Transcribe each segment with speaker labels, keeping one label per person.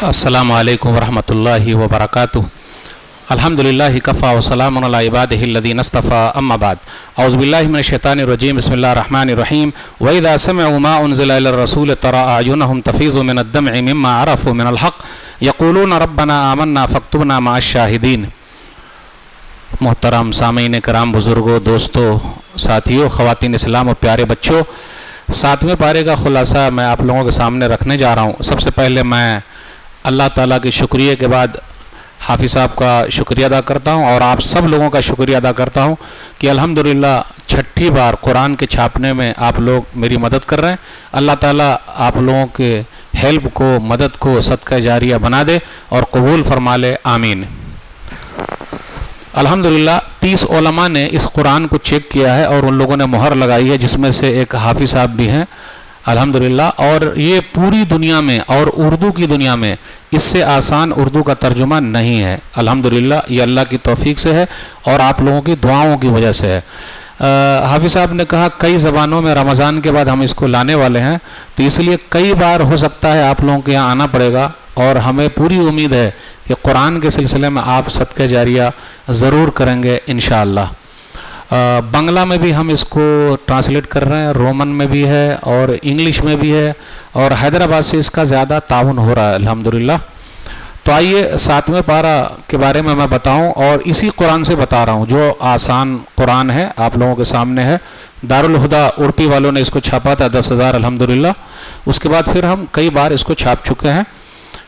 Speaker 1: अस्सलामु अलैकुम वरहमतुल्लाहि वबरकातुहू। अल्हम्दुलिल्लाहि कफ़ा व सलामुन अला इबादिहिल्लज़ीना इस्तफ़ा अम्मा बाद। औज़ु बिल्लाहि मिनश शैतानिर रजीम। बिस्मिल्लाहिर रहमानिर रहीम। व इज़ा समिअू मा उन्ज़िला इलर रसूल तरा अयुनहुम तफ़ीज़ु मिनद दम'i मिम्मा अरफ़ू मिनल हक़ यक़ूलूना रब्बना आमन्ना फ़क्तुबना मअश शाहिदीन। मोहतरम सामीन कराम, बुज़ुर्गों, दोस्तों, साथियों, ख़वातीन इस्लाम और प्यारे बच्चों, 7वें पारे का ख़ुलासा मैं आप लोगों के सामने रखने जा रहा हूँ। सबसे पहले मैं अल्लाह ताला के शुक्रिया के बाद हाफिज़ साहब का शुक्रिया अदा करता हूँ और आप सब लोगों का शुक्रिया अदा करता हूँ कि अल्हम्दुलिल्लाह 6ठी बार कुरान के छापने में आप लोग मेरी मदद कर रहे हैं। अल्लाह ताला आप लोगों के हेल्प को, मदद को सदका जारिया बना दे और कबूल फरमा ले, आमीन। अल्हम्दुलिल्लाह 30 उलमा ने इस कुरान को चेक किया है और उन लोगों ने मोहर लगाई है, जिसमें से एक हाफिज़ साहब भी हैं अल्हम्दुलिल्लाह। और ये पूरी दुनिया में और उर्दू की दुनिया में इससे आसान उर्दू का तर्जुमा नहीं है अल्हम्दुलिल्लाह। ये अल्लाह की तौफीक से है और आप लोगों की दुआओं की वजह से है। हाफिज़ साहब ने कहा कई ज़बानों में रमज़ान के बाद हम इसको लाने वाले हैं, तो इसलिए कई बार हो सकता है आप लोगों के यहाँ आना पड़ेगा और हमें पूरी उम्मीद है कि कुरान के सिलसिले में आप सदका जारिया ज़रूर करेंगे इंशाअल्लाह। बांग्ला में भी हम इसको ट्रांसलेट कर रहे हैं, रोमन में भी है और इंग्लिश में भी है और हैदराबाद से इसका ज़्यादा ताउन हो रहा है अल्हम्दुलिल्लाह। तो आइए 7वें पारा के बारे में मैं बताऊं और इसी कुरान से बता रहा हूं जो आसान कुरान है, आप लोगों के सामने है। दारुल हुदा उड़पी वालों ने इसको छापा था 10,000 अल्हम्दुलिल्लाह। उसके बाद फिर हम कई बार इसको छाप चुके हैं,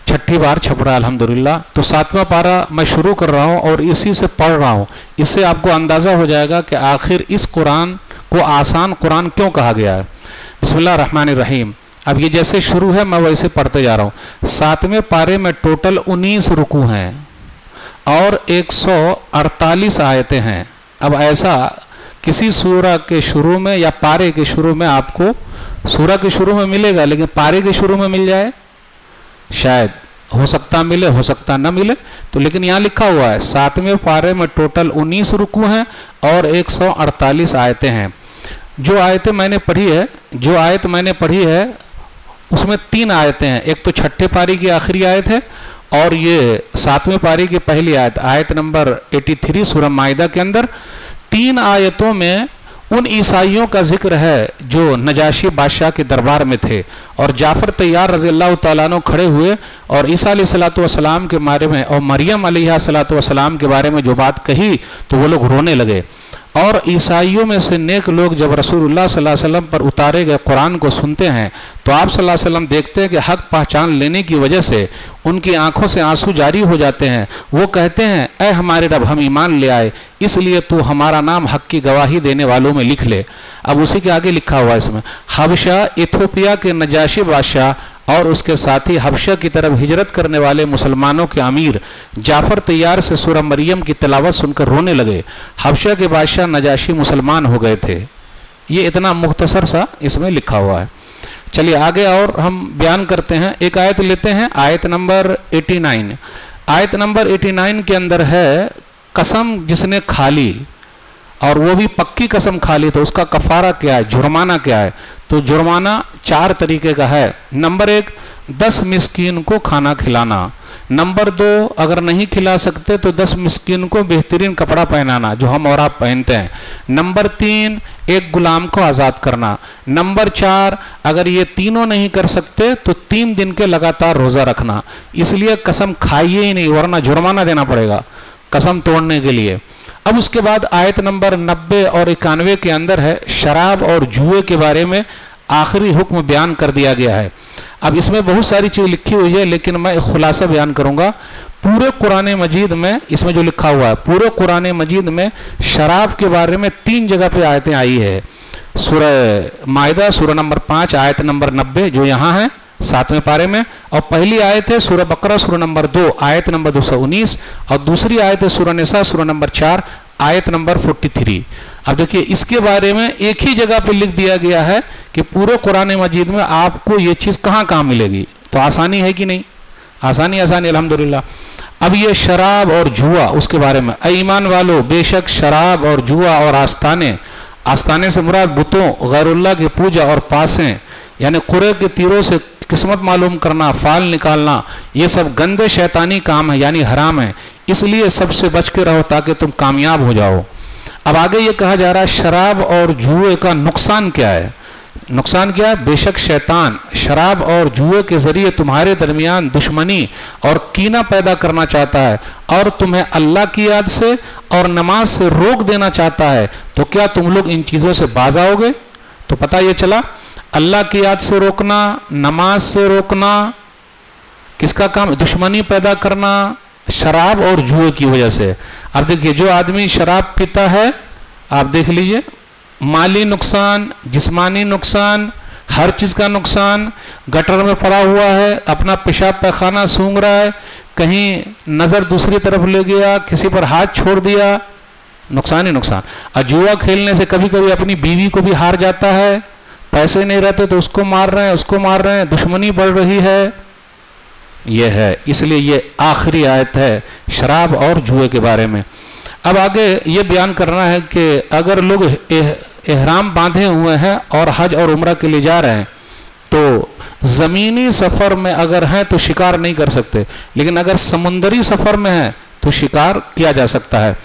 Speaker 1: 6ठी बार छप रहा है अल्हम्दुलिल्लाह। तो 7वां पारा मैं शुरू कर रहा हूँ और इसी से पढ़ रहा हूँ। इससे आपको अंदाज़ा हो जाएगा कि आखिर इस कुरान को आसान कुरान क्यों कहा गया है। बिस्मिल्लाह रहमानिर रहीम। अब ये जैसे शुरू है मैं वैसे पढ़ते जा रहा हूँ। 7वें पारे में टोटल 19 रुकू हैं और 148 आयतें हैं। अब ऐसा किसी सूरा के शुरू में या पारे के शुरू में आपको सूरा के शुरू में मिलेगा, लेकिन पारे के शुरू में मिल जाए शायद, हो सकता मिले हो सकता ना मिले। तो लेकिन यहाँ लिखा हुआ है 7वें पारे में टोटल 19 रुकू हैं और 148 आयतें हैं। जो आयत मैंने पढ़ी है उसमें 3 आयतें हैं। एक तो 6ठे पारी की आखिरी आयत है और ये 7वें पारी की पहली आयत, आयत नंबर 83 सूरह माइदा के अंदर। 3 आयतों में उन ईसाइयों का जिक्र है जो नजाशी बादशाह के दरबार में थे और जाफ़र तैयार रज़ी अल्लाह तआला अन्हु खड़े हुए और ईसा अलैहिस्सलातु वस्सलाम के बारे में और मरियम अलैहिस्सलातु वस्सलाम के बारे में जो बात कही तो वो लोग रोने लगे। और ईसाइयों में से नेक लोग जब रसूलुल्लाह सल्लल्लाहु अलैहि वसल्लम पर उतारे गए कुरान को सुनते हैं तो आप सल्लल्लाहु अलैहि वसल्लम देखते हैं कि हक पहचान लेने की वजह से उनकी आंखों से आंसू जारी हो जाते हैं। वो कहते हैं, ऐ हमारे रब, हम ईमान ले आए, इसलिए तू हमारा नाम हक की गवाही देने वालों में लिख ले। अब उसी के आगे लिखा हुआ है इसमें, हबशा इथियोपिया के नजाशी बादशाह और उसके साथी हबशा की तरफ हिजरत करने वाले मुसलमानों के अमीर जाफ़र तैयार से सूरह मरियम की तिलावत सुनकर रोने लगे। हबशा के बादशाह नजाशी मुसलमान हो गए थे। ये इतना मुख्तसर सा इसमें लिखा हुआ है। चलिए आगे और हम बयान करते हैं। एक आयत लेते हैं, आयत नंबर 89। आयत नंबर 89 के अंदर है, कसम जिसने खा ली और वो भी पक्की कसम खा ली तो उसका कफारा क्या है, जुर्माना क्या है। तो जुर्माना 4 तरीके का है। नंबर 1, 10 मिस्कीन को खाना खिलाना। नंबर 2, अगर नहीं खिला सकते तो 10 मिस्कीन को बेहतरीन कपड़ा पहनाना जो हम और आप पहनते हैं। नंबर 3, एक गुलाम को आज़ाद करना। नंबर 4, अगर ये तीनों नहीं कर सकते तो 3 दिन के लगातार रोज़ा रखना। इसलिए कसम खाइए ही नहीं वरना जुर्माना देना पड़ेगा कसम तोड़ने के लिए। अब उसके बाद आयत नंबर 90 और 91 के अंदर है, शराब और जुए के बारे में आखिरी हुक्म बयान कर दिया गया है। अब इसमें बहुत सारी चीज़ लिखी हुई है लेकिन मैं खुलासा बयान करूंगा। पूरे कुरान मजीद में इसमें जो लिखा हुआ है, पूरे कुरान मजीद में शराब के बारे में 3 जगह पे आयतें आई है। सूरह माइदा सूरह नंबर 5 आयत नंबर 90 जो यहाँ है 7वें पारे में, और पहली आयत है सूरह बकरा सूरह नंबर 2 आयत नंबर 219 और दूसरी आयत है सूरह निसा सूरह नंबर 4 आयत नंबर 43। अब देखिए इसके बारे में एक ही जगह पे लिख दिया गया है कि पूरे कुरान मजीद में आपको ये चीज़ कहाँ कहाँ मिलेगी। तो आसानी है कि नहीं, आसानी अल्हम्दुलिल्लाह। अब ये शराब और जुआ उसके बारे में, ऐ ईमान वालो, बेशक शराब और जुआ और आस्ताने से मुराद बुतों, गैरुल्लाह की पूजा और पासें यानी कुरे के तीरों से किस्मत मालूम करना, फाल निकालना, ये सब गंदे शैतानी काम है, यानी हराम है। इसलिए सबसे बच के रहो ताकि तुम कामयाब हो जाओ। अब आगे ये कहा जा रहा है शराब और जुए का नुकसान क्या है। नुकसान क्या है? बेशक शैतान शराब और जुए के जरिए तुम्हारे दरमियान दुश्मनी और कीना पैदा करना चाहता है और तुम्हें अल्लाह की याद से और नमाज से रोक देना चाहता है। तो क्या तुम लोग इन चीज़ों से बाज आओगे? तो पता ये चला, अल्लाह की याद से रोकना, नमाज से रोकना, किसका काम? दुश्मनी पैदा करना शराब और जुए की वजह से। अब देखिए, जो आदमी शराब पीता है, आप देख लीजिए, माली नुकसान, जिस्मानी नुकसान, हर चीज़ का नुकसान। गटर में पड़ा हुआ है, अपना पेशाब पैखाना सूंघ रहा है, कहीं नज़र दूसरी तरफ ले गया, किसी पर हाथ छोड़ दिया, नुकसान ही नुकसान। और जुआ खेलने से कभी कभी अपनी बीवी को भी हार जाता है, पैसे नहीं रहते तो उसको मार रहे हैं, उसको मार रहे हैं, दुश्मनी बढ़ रही है। यह है, इसलिए ये आखिरी आयत है शराब और जुए के बारे में। अब आगे ये बयान करना है कि अगर लोग एहराम बांधे हुए हैं और हज और उम्रा के लिए जा रहे हैं तो ज़मीनी सफ़र में अगर हैं तो शिकार नहीं कर सकते, लेकिन अगर समुंदरी सफ़र में है तो शिकार किया जा सकता है।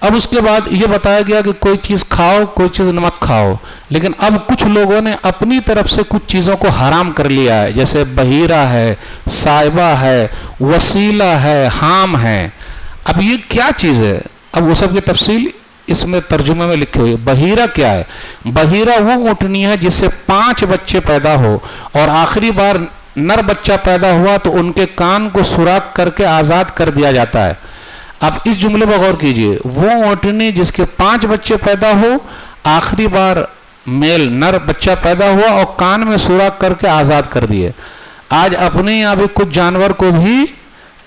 Speaker 1: अब उसके बाद ये बताया गया कि कोई चीज़ खाओ, कोई चीज़ मत खाओ, लेकिन अब कुछ लोगों ने अपनी तरफ से कुछ चीज़ों को हराम कर लिया है, जैसे बहीरा है, साइबा है, वसीला है, हाम है। अब ये क्या चीज़ है? अब वो सब की तफसील इसमें तर्जुमे में लिखी हुई है। बहीरा क्या है? बहीरा वो ऊँटनी है जिससे 5 बच्चे पैदा हो और आखिरी बार नर बच्चा पैदा हुआ तो उनके कान को सुराख करके आज़ाद कर दिया जाता है। अब इस जुमले पर गौर कीजिए, वो ऊँटनी जिसके 5 बच्चे पैदा हो, आखिरी बार मेल नर बच्चा पैदा हुआ और कान में सुराख करके आज़ाद कर दिए। आज अपने यहाँ भी कुछ जानवर को भी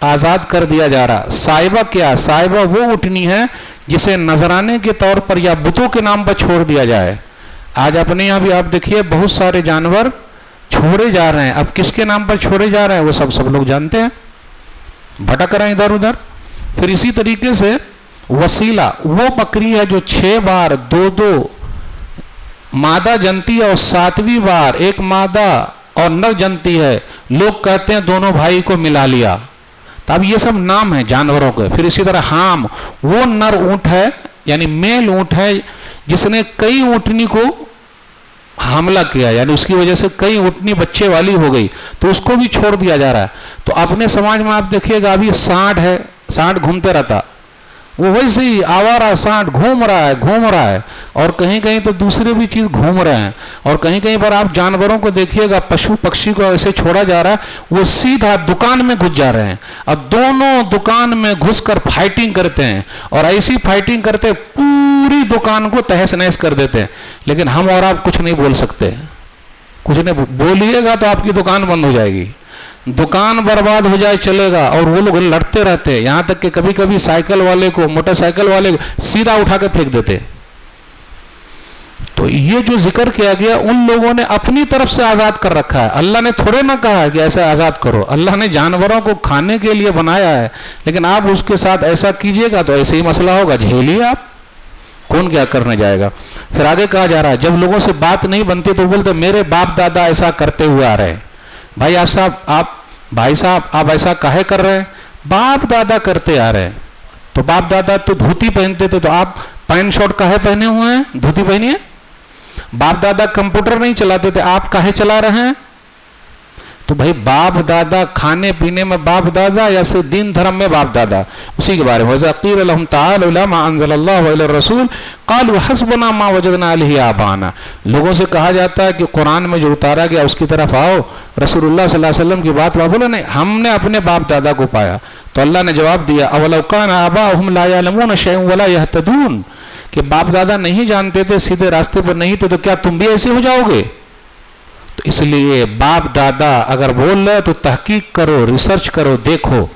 Speaker 1: आज़ाद कर दिया जा रहा। साइबा क्या? साइबा वो ऊँटनी है जिसे नजराने के तौर पर या बुतों के नाम पर छोड़ दिया जाए। आज अपने यहाँ भी आप देखिए बहुत सारे जानवर छोड़े जा रहे हैं। अब किसके नाम पर छोड़े जा रहे हैं वो सब लोग जानते हैं, भटक रहे हैं इधर उधर। फिर इसी तरीके से वसीला वो बकरी है जो 6 बार 2-2 मादा जनती है और 7वीं बार एक मादा और नर जनती है। लोग कहते हैं दोनों भाई को मिला लिया। तो अब ये सब नाम है जानवरों के। फिर इसी तरह हाम वो नर ऊंट है, यानी मेल ऊंट है जिसने कई ऊंटनी को हमला किया, यानी उसकी वजह से कई ऊंटनी बच्चे वाली हो गई, तो उसको भी छोड़ दिया जा रहा है। तो अपने समाज में आप देखिएगा अभी सांड है, सांड घूमते रहता, वो वैसे ही आवारा सांड घूम रहा है और कहीं कहीं तो दूसरे भी चीज़ घूम रहे हैं। और कहीं कहीं पर आप जानवरों को देखिएगा, पशु पक्षी को ऐसे छोड़ा जा रहा है, वो सीधा दुकान में घुस जा रहे हैं और दोनों दुकान में घुसकर फाइटिंग करते हैं और ऐसी फाइटिंग करते पूरी दुकान को तहस नहस कर देते हैं। लेकिन हम और आप कुछ नहीं बोल सकते, कुछ नहीं बोलिएगा तो आपकी दुकान बंद हो जाएगी, दुकान बर्बाद हो जाए चलेगा। और वो लोग लड़ते रहते हैं, यहाँ तक कि कभी कभी साइकिल वाले को, मोटरसाइकिल वाले को सीधा उठा के फेंक देते। तो ये जो जिक्र किया गया उन लोगों ने अपनी तरफ से आज़ाद कर रखा है। अल्लाह ने थोड़े ना कहा है कि ऐसे आज़ाद करो, अल्लाह ने जानवरों को खाने के लिए बनाया है, लेकिन आप उसके साथ ऐसा कीजिएगा तो ऐसे ही मसला होगा, झेलिए आप, कौन क्या करने जाएगा। फिर आगे कहा जा रहा है जब लोगों से बात नहीं बनती तो बोलते मेरे बाप दादा ऐसा करते हुए आ रहे हैं। भाई भाई साहब आप ऐसा काहे कर रहे हैं? बाप दादा करते आ रहे हैं। तो बाप दादा तो धोती पहनते थे, तो आप पैंट शर्ट काहे पहने हुए हैं? धोती पहनिए। बाप दादा कंप्यूटर नहीं चलाते थे, आप काहे चला रहे हैं? तो भाई बाप दादा खाने पीने में बाप दादा या सिर्फ दीन धर्म में बाप दादा, उसी के बारे में लोगों से कहा जाता है कि कुरान में जो उतारा गया उसकी तरफ आओ, रसूलुल्लाह सल्लल्लाहु अलैहि वसल्लम की बात बोले नहीं, हमने अपने बाप दादा को पाया। तो अल्लाह ने जवाब दिया अवलौ कान आबाहुम ला यअलमून शैअन वला यहतदून, कि बाप दादा नहीं जानते थे, सीधे रास्ते पर नहीं थे, तो क्या तुम भी ऐसे हो जाओगे? तो इसलिए बाप दादा अगर बोल रहे तो तहकीक करो, रिसर्च करो, देखो।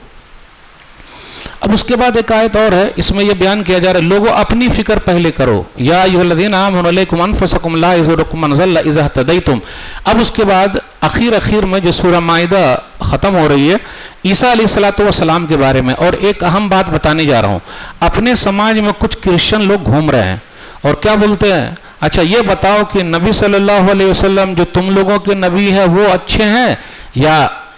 Speaker 1: अब उसके बाद एक आयत और है, इसमें यह बयान किया जा रहा है लोगों अपनी फिक्र पहले करो। या अय्युहल्लज़ीना आमनू अलैकुम अनफुसकुम ला यज़ुरुकुम मन ज़ल्ला इज़ा हतदैतुम। अब उसके बाद आखिर में जो सूरह माइदा ख़त्म हो रही है ईसा अलैहिस्सलातु वस्सलाम के बारे में, और एक अहम बात बताने जा रहा हूँ। अपने समाज में कुछ क्रिश्चियन लोग घूम रहे हैं और क्या बोलते हैं, अच्छा ये बताओ कि नबी सल्लल्लाहु अलैहि वसल्लम जो तुम लोगों के नबी है वो अच्छे हैं या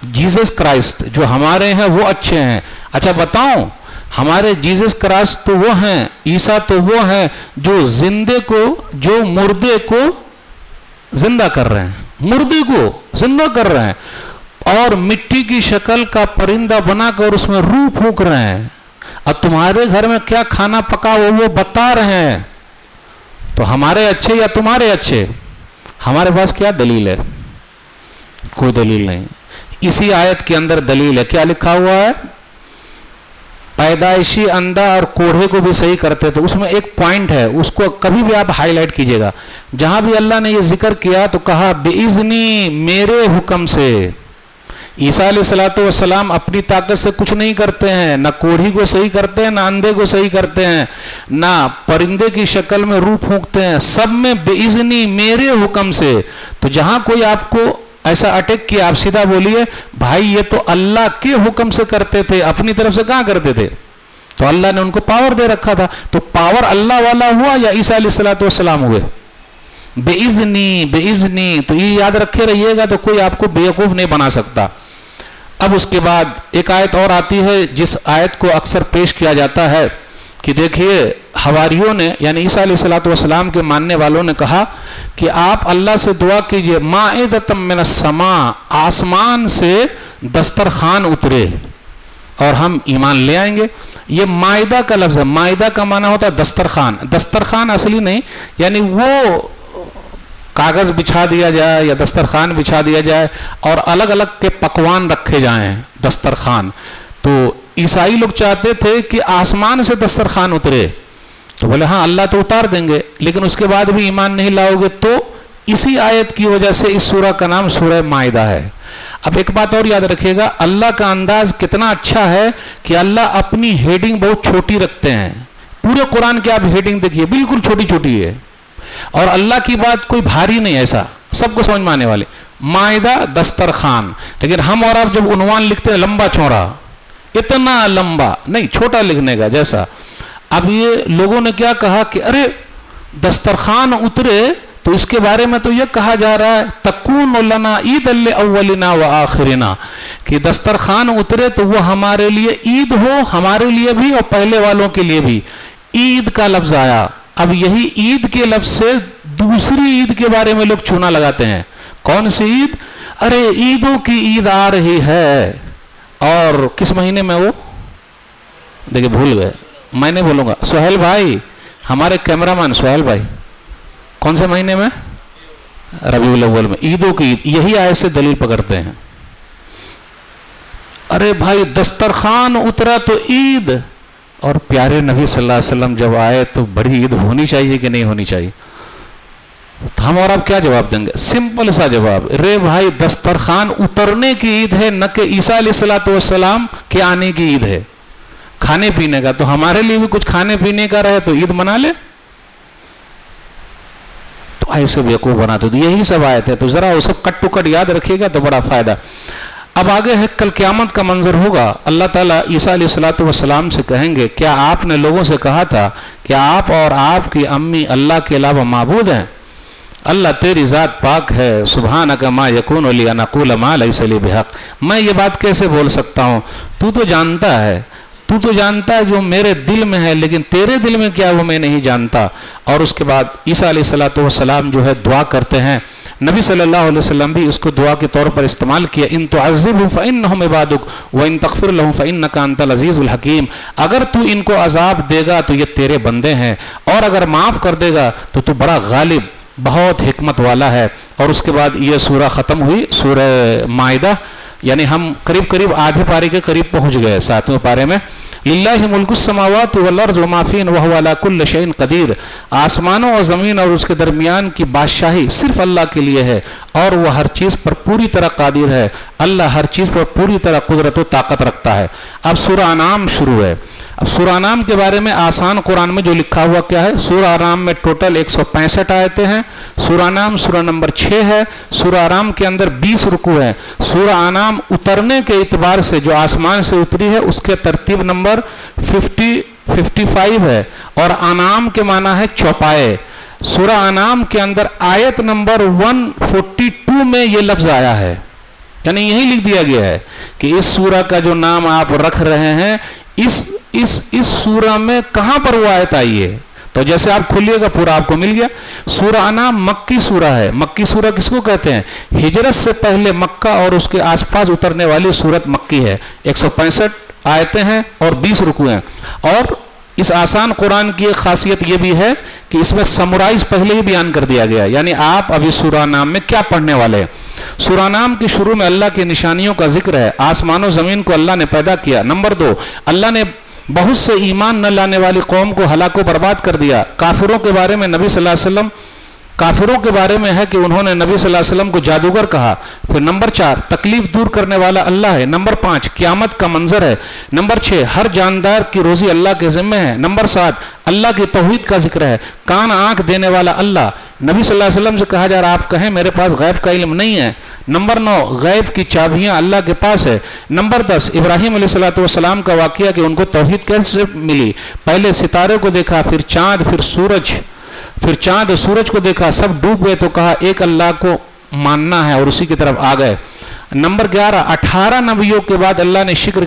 Speaker 1: जीसस क्राइस्ट जो हमारे हैं वो अच्छे हैं। अच्छा बताओ, हमारे जीसस क्राइस्ट तो वो हैं, ईसा तो वो हैं जो जिंदे को, जो मुर्दे को जिंदा कर रहे हैं, मुर्दे को जिंदा कर रहे हैं, और मिट्टी की शक्ल का परिंदा बनाकर उसमें रूह फूंक रहे हैं, और तुम्हारे घर में क्या खाना पका वो बता रहे हैं। तो हमारे अच्छे या तुम्हारे अच्छे? हमारे पास क्या दलील है? कोई दलील नहीं। इसी आयत के अंदर दलील है, क्या लिखा हुआ है? पैदाइशी अंधा और कोढ़े को भी सही करते थे। उसमें एक पॉइंट है, उसको कभी भी आप हाईलाइट कीजिएगा। जहां भी अल्लाह ने ये जिक्र किया तो कहा बेइज़्नी, मेरे हुक्म से। ईसा अलैहिस्सलातु वस्सलाम अपनी ताकत से कुछ नहीं करते हैं, ना कोढ़ी को सही करते हैं, ना अंधे को सही करते हैं, ना परिंदे की शक्ल में रूह फूंकते हैं, सब में बेइज़्नी, मेरे हुक्म से। तो जहां कोई आपको ऐसा अटैक किया, आप सीधा बोलिए भाई ये तो अल्लाह के हुक्म से करते थे, अपनी तरफ से कहां करते थे? तो अल्लाह ने उनको पावर दे रखा था। तो पावर अल्लाह वाला हुआ या ईसा अलैहिस्सलातु वस्सलाम हुए? बेइज़्नी, बेइज़्नी। तो ये याद रखे रहिएगा, तो कोई आपको बेवकूफ नहीं बना सकता। अब उसके बाद एक आयत और आती है जिस आयत को अक्सर पेश किया जाता है कि देखिए हवारियों ने यानी ईसा अलैहिस्सलातु वस्सलाम के मानने वालों ने कहा कि आप अल्लाह से दुआ कीजिए माइदतम मिनस समा, आसमान से दस्तरखान उतरे और हम ईमान ले आएंगे। ये माइदा का लफ्ज़ है, माइदा का माना होता है दस्तरखान। दस्तरखान असली नहीं, यानी वो कागज बिछा दिया जाए या दस्तरखान बिछा दिया जाए और अलग अलग के पकवान रखे जाएं, दस्तरखान। तो ईसाई लोग चाहते थे कि आसमान से दस्तरखान उतरे, तो बोले हाँ अल्लाह तो उतार देंगे, लेकिन उसके बाद भी ईमान नहीं लाओगे। तो इसी आयत की वजह से इस सूरह का नाम सूरह माइदा है। अब एक बात और याद रखिएगा, अल्लाह का अंदाज कितना अच्छा है कि अल्लाह अपनी हेडिंग बहुत छोटी रखते हैं। पूरे कुरान की आप हेडिंग देखिए, बिल्कुल छोटी छोटी है, और अल्लाह की बात कोई भारी नहीं, ऐसा सबको समझ में आने वाले। माइदा दस्तरखान, लेकिन हम और आप जब उन्वान लिखते हैं लंबा चौड़ा, इतना लंबा नहीं, छोटा लिखने का जैसा। अब ये लोगों ने क्या कहा कि अरे दस्तरखान उतरे, तो इसके बारे में तो ये कहा जा रहा है तकून लना ईद अव्वलिना व आखिरिना, कि दस्तरखान उतरे तो वो हमारे लिए ईद हो, हमारे लिए भी और पहले वालों के लिए भी। ईद का लफ्ज आया। अब यही ईद के लफ्ज से दूसरी ईद के बारे में लोग चूना लगाते हैं। कौन सी ईद? अरे ईदों की ईद आ रही है, और किस महीने में वो देखिए भूल गए, मैं नहीं बोलूंगा। सोहेल भाई, हमारे कैमरामैन सोहेल भाई, कौन से महीने में? रबीउल अव्वल में ईदों की ईद। यही आयत से दलील पकड़ते हैं। अरे भाई दस्तरखान उतरा तो ईद, और प्यारे नबी सल्लल्लाहु अलैहि वसल्लम जब आए तो बड़ी ईद होनी चाहिए कि नहीं होनी चाहिए? तो हम और आप क्या जवाब देंगे? सिंपल सा जवाब, रे भाई दस्तरखान उतरने की ईद है, न कि ईसा अलैहिस्सलातु वस्सलाम के आने की ईद है, खाने पीने का। तो हमारे लिए भी कुछ खाने पीने का रहे तो ईद मना ले। तो ऐसे बेवकूफ बनाते। तो यही सब आयत है, तो जरा वो सब कट टू कट याद रखिएगा तो बड़ा फायदा। अब आगे है कल क़यामत का मंजर होगा। अल्लाह ताला ईसा अलैहिस्सलातु वस्सलाम से कहेंगे क्या आपने लोगों से कहा था कि आप और आपकी अम्मी अल्लाह के अलावा माबूद हैं? अल्लाह तेरी ज़ात पाक है, सुब्हानक मा यकूनु ली अन अक़ूल मा लैसा ली बिहक़। मैं ये बात कैसे बोल सकता हूँ? तू तो जानता है, तू तो जानता है जो मेरे दिल में है, लेकिन तेरे दिल में क्या है वो मैं नहीं जानता। और उसके बाद ईसा अलैहिस्सलातु वस्सलाम जो है दुआ करते हैं। नबी सल्लल्लाहु अलैहि वसल्लम भी उसको दुआ के तौर पर इस्तेमाल किया, इन तुअज़्ज़िबहुम फ़इन्नहुम इबादुक व इन तग़फ़िर लहुम फ़इन्नका अंतल अज़ीज़ुल हकीम। अगर तू इनको अज़ाब देगा तो ये तेरे बंदे हैं, और अगर माफ़ कर देगा तो तू बड़ा गालिब, बहुत हिकमत वाला है। और उसके बाद ये सूरह ख़त्म हुई, सूरह माइदा, यानी हम करीब करीब आधे पारे के करीब पहुंच गए, 7वें पारे में। लिल्लाहि मुल्कुस समावाति वल अर्ज़ व मा फ़ीहिन व हुवा अला कुल्लि शैइन क़दीर। आसमानों और ज़मीन और उसके दरमियान की बादशाही सिर्फ अल्लाह के लिए है, और वह हर चीज़ पर पूरी तरह कादिर है। अल्लाह हर चीज़ पर पूरी तरह कुदरत व ताकत रखता है। अब सूरह अनाम शुरू है। अब सूरह अनाम के बारे में आसान कुरान में जो लिखा हुआ क्या है? सूरह अनाम में टोटल 165 आयतें हैं। सूरह अनाम सूरह नंबर 6 है। सूरह अनाम के अंदर 20 रुकू है। सूरह अनाम उतरने के इतबार से जो आसमान से उतरी है उसके तरतीब नंबर 55 है, और अनाम के माना है चौपाए। सूरह अनाम के अंदर आयत नंबर 142 में ये लफ्ज आया है। यानी यही लिख दिया गया है कि इस सूरा का जो नाम आप रख रहे हैं, इस सूरा में कहां पर वो आयत आई है। तो जैसे आप खोलिएगा पूरा आपको मिल गया। सूरा अनाम मक्की सूरा है। मक्की सूरा किसको कहते हैं? हिजरत से पहले मक्का और उसके आसपास उतरने वाली सूरत मक्की है। 165 आयतें हैं और 20 रुकू हैं। और इस आसान कुरान की एक खासियत यह भी है कि इसमें समराइज पहले ही बयान कर दिया गया, यानी आप अभी सूरा नाम में क्या पढ़ने वाले हैं। सूरा नाम के शुरू में अल्लाह की निशानियों का जिक्र है। आसमानों जमीन को अल्लाह ने पैदा किया। नंबर 2, अल्लाह ने बहुत से ईमान न लाने वाली कौम को हलाको बर्बाद कर दिया। काफिरों के बारे में नबी सल्लल्लाहु अलैहि वसल्लम, काफिरों के बारे में है कि उन्होंने नबी सल्लल्लाहु अलैहि वसल्लम को जादूगर कहा। फिर नंबर 4, तकलीफ दूर करने वाला अल्लाह है। नंबर 5, क़यामत का मंजर है। नंबर 6, हर जानदार की रोजी अल्लाह के जिम्मे है। नंबर 7, अल्लाह की तौहीद का जिक्र है। कान आंख देने वाला अल्लाह। नबी सल्लल्लाहु अलैहि वसल्लम से कहा जा रहा, आप कहें मेरे पास गैब का इल्म नहीं है। नंबर 9, गैब की चाबियां अल्लाह के पास है। नंबर 10, इब्राहिम अलैहिस्सलाम का वाकया कि उनको तौहीद कैसे मिली। पहले सितारे को देखा, फिर चांद, फिर चांद सूरज को देखा, सब डूब गए तो कहा एक अल्लाह को मानना है और उसी की तरफ आ गए। नंबर 11, 18 नबियों के बाद अल्लाह ने शिर्क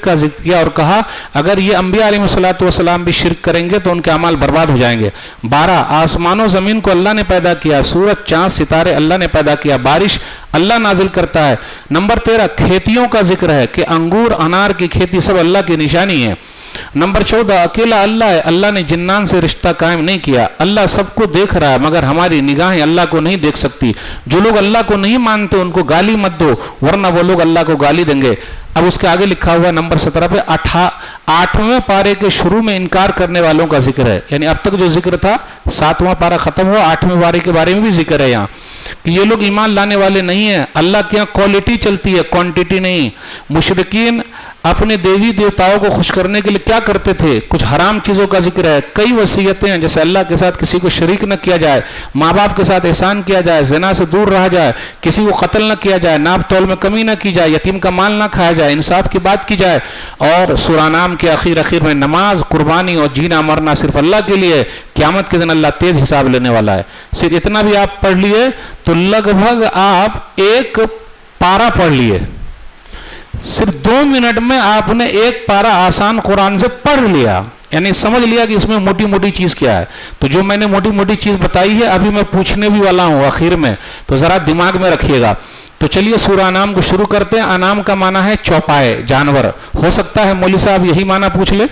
Speaker 1: का जिक्र किया और कहा अगर ये अंबिया अलैहिस्सलाम भी शिर्क करेंगे तो उनके अमाल बर्बाद हो जाएंगे। 12, आसमानों जमीन को अल्लाह ने पैदा किया। सूरज, चांद, सितारे अल्लाह ने पैदा किया। बारिश अल्लाह नाजिल करता है। नंबर 13, खेतियों का जिक्र है कि अंगूर, अनार की खेती सब अल्लाह की निशानी है। नंबर 14, अकेला अल्लाह है। अल्लाह ने जिन्नान से रिश्ता कायम नहीं किया। अल्लाह सबको देख रहा है मगर हमारी निगाहें अल्लाह को नहीं देख सकती। जो लोग अल्लाह को नहीं मानते उनको गाली मत दो वरना वो लोग अल्लाह को गाली देंगे। अब उसके आगे लिखा हुआ नंबर 17 पे 8वें पारे के शुरू में इनकार करने वालों का जिक्र है। यानी अब तक जो जिक्र था 7वां पारा खत्म हुआ, 8वें पारे के बारे में भी जिक्र है यहाँ कि ये लोग ईमान लाने वाले नहीं है। अल्लाह के यहाँ क्वालिटी चलती है, क्वांटिटी नहीं। मुशरिकीन अपने देवी देवताओं को खुश करने के लिए क्या करते थे? कुछ हराम चीजों का जिक्र है। कई वसीयतें हैं, जैसे अल्लाह के साथ किसी को शरीक न किया जाए, माँ बाप के साथ एहसान किया जाए, ज़िना से दूर रहा जाए, किसी को कत्ल न किया जाए, नाप तौल में कमी न की जाए, यतीम का माल न खाया जाए, इंसाफ की बात की जाए। और सूरा नाम के आखिर में नमाज, कुर्बानी और जीना मरना सिर्फ अल्लाह के लिए। क़यामत के दिन अल्लाह तेज हिसाब लेने वाला है। सिर्फ इतना भी आप पढ़ लिए तो लगभग आप एक पारा पढ़ लिए। सिर्फ 2 मिनट में आपने एक पारा आसान कुरान से पढ़ लिया, यानी समझ लिया कि इसमें मोटी मोटी चीज क्या है। तो जो मैंने मोटी मोटी चीज बताई है अभी मैं पूछने भी वाला हूं आखिर में, तो जरा दिमाग में रखिएगा। तो चलिए सूरा अनाम को शुरू करते हैं। अनाम का माना है चौपाए, जानवर। हो सकता है मौली साहब यही माना पूछ ले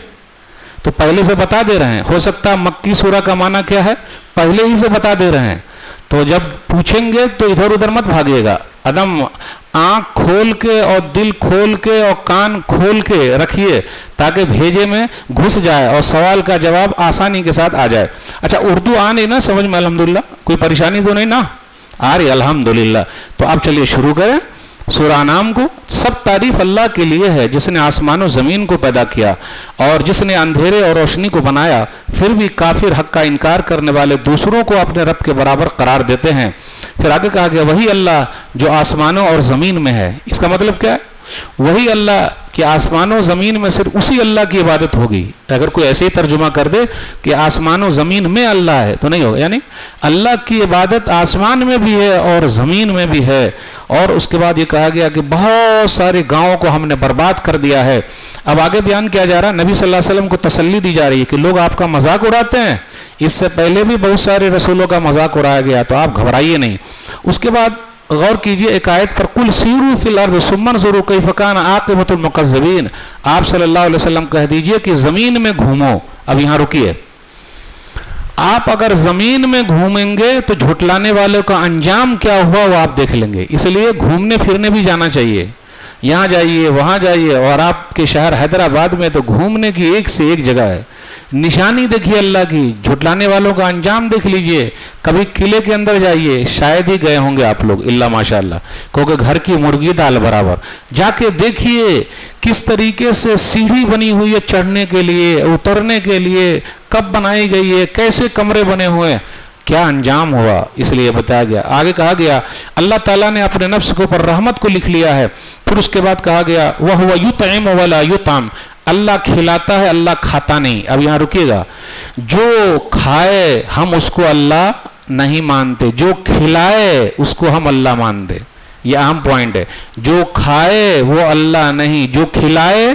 Speaker 1: तो पहले से बता दे रहे हैं। हो सकता है मक्की सूरा का माना क्या है पहले ही से बता दे रहे हैं। तो जब पूछेंगे तो इधर उधर मत भागिएगा, एकदम आंख खोल के और दिल खोल के और कान खोल के रखिए ताकि भेजे में घुस जाए और सवाल का जवाब आसानी के साथ आ जाए। अच्छा, उर्दू आ नहीं ना समझ में? अल्हम्दुलिल्लाह, कोई परेशानी तो नहीं ना? आ रही अल्हम्दुलिल्लाह। तो आप चलिए शुरू करें सूरा अनाम को। सब तारीफ अल्लाह के लिए है जिसने आसमानों जमीन को पैदा किया और जिसने अंधेरे और रोशनी को बनाया। फिर भी काफिर हक का इनकार करने वाले दूसरों को अपने रब के बराबर करार देते हैं। फिर आगे कहा गया वही अल्लाह जो आसमानों और जमीन में है। इसका मतलब क्या है? वही अल्लाह कि आसमानों जमीन में सिर्फ उसी अल्लाह की इबादत होगी। अगर कोई ऐसे ही तर्जुमा कर दे कि आसमानों जमीन में अल्लाह है तो नहीं होगा। यानी अल्लाह की इबादत आसमान में भी है और जमीन में भी है। और उसके बाद ये कहा गया कि बहुत सारे गांवों को हमने बर्बाद कर दिया है। अब आगे बयान किया जा रहा है, नबी सल्लल्लाहु अलैहि वसल्लम को तसल्ली दी जा रही है कि लोग आपका मजाक उड़ाते हैं। इससे पहले भी बहुत सारे रसूलों का मजाक उड़ाया गया, तो आप घबराइए नहीं। उसके बाद गौर कीजिए एक आयत पर, कुल सीरू फिल अर्द सुम्मन ज़ुरू कैफ़ कान आक़िबतुल मुकज़्ज़िबीन। आप सल्लल्लाहु अलैहि वसल्लम कह दीजिए कि जमीन में घूमो। अब यहां रुकिए, आप अगर जमीन में घूमेंगे तो झुटलाने वालों का अंजाम क्या हुआ वो आप देख लेंगे। इसलिए घूमने फिरने भी जाना चाहिए, यहाँ जाइए वहाँ जाइए। और आपके शहर हैदराबाद में तो घूमने की एक से एक जगह है। निशानी देखिए अल्लाह की, झुटलाने वालों का अंजाम देख लीजिए। कभी किले के अंदर जाइए, शायद ही गए होंगे आप लोग, इल्ला माशाअल्लाह, क्योंकि घर की मुर्गी दाल बराबर। जाके देखिए किस तरीके से सीढ़ी बनी हुई है चढ़ने के लिए, उतरने के लिए, कब बनाई गई है, कैसे कमरे बने हुए हैं, क्या अंजाम हुआ। इसलिए बताया गया। आगे कहा गया अल्लाह ताला ने अपने नफ्स के ऊपर रहमत को लिख लिया है। फिर उसके बाद कहा गया वह हुआ युतइम वला युतम, अल्लाह खिलाता है अल्लाह खाता नहीं। अब यहां रुकिएगा, जो खाए हम उसको अल्लाह नहीं मानते, जो खिलाए उसको हम अल्लाह मानते। ये अहम पॉइंट है। जो खाए वो अल्लाह नहीं, जो खिलाए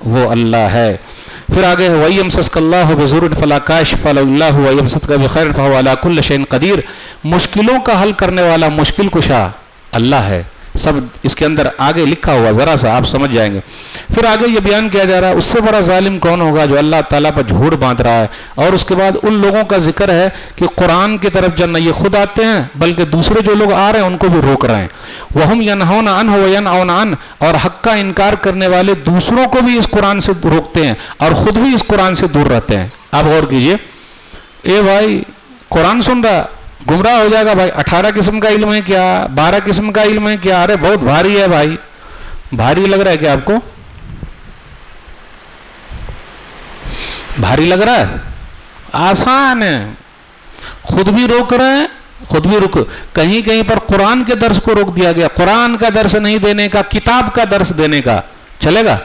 Speaker 1: वो अल्लाह है। फिर आगे है वयमसस्कल्लाहु बिज़ुर्रिन फला काशिफ़ लहु व यमसस्का बिखैरिन फहुव अला कुल्लि शैइन क़दीर। मुश्किलों का हल करने वाला मुश्किल कुशा अल्लाह है। सब इसके अंदर आगे लिखा हुआ, ज़रा सा आप समझ जाएंगे। फिर आगे ये बयान किया जा रहा है उससे बड़ा जालिम कौन होगा जो अल्लाह ताला पर झूठ बांध रहा है। और उसके बाद उन लोगों का जिक्र है कि कुरान की तरफ जब न ये खुद आते हैं बल्कि दूसरे जो लोग आ रहे हैं उनको भी रोक रहे हैं। वहुम यनहौना अन्हु व यनअौना अन, और हक का इनकार करने वाले दूसरों को भी इस कुरान से रोकते हैं और खुद भी इस कुरान से दूर रहते हैं। आप गौर कीजिए, ए भाई कुरान सुन रहा गुमराह हो जाएगा भाई। 18 किस्म का इल्म है क्या, 12 किस्म का इल्म है क्या? अरे बहुत भारी है भाई। भारी लग रहा है क्या आपको? भारी लग रहा है? आसान है। खुद भी रोक रहे हैं, खुद भी रुक। कहीं कहीं पर कुरान के दर्स को रोक दिया गया। कुरान का दर्स नहीं देने का, किताब का दर्स देने का चलेगा?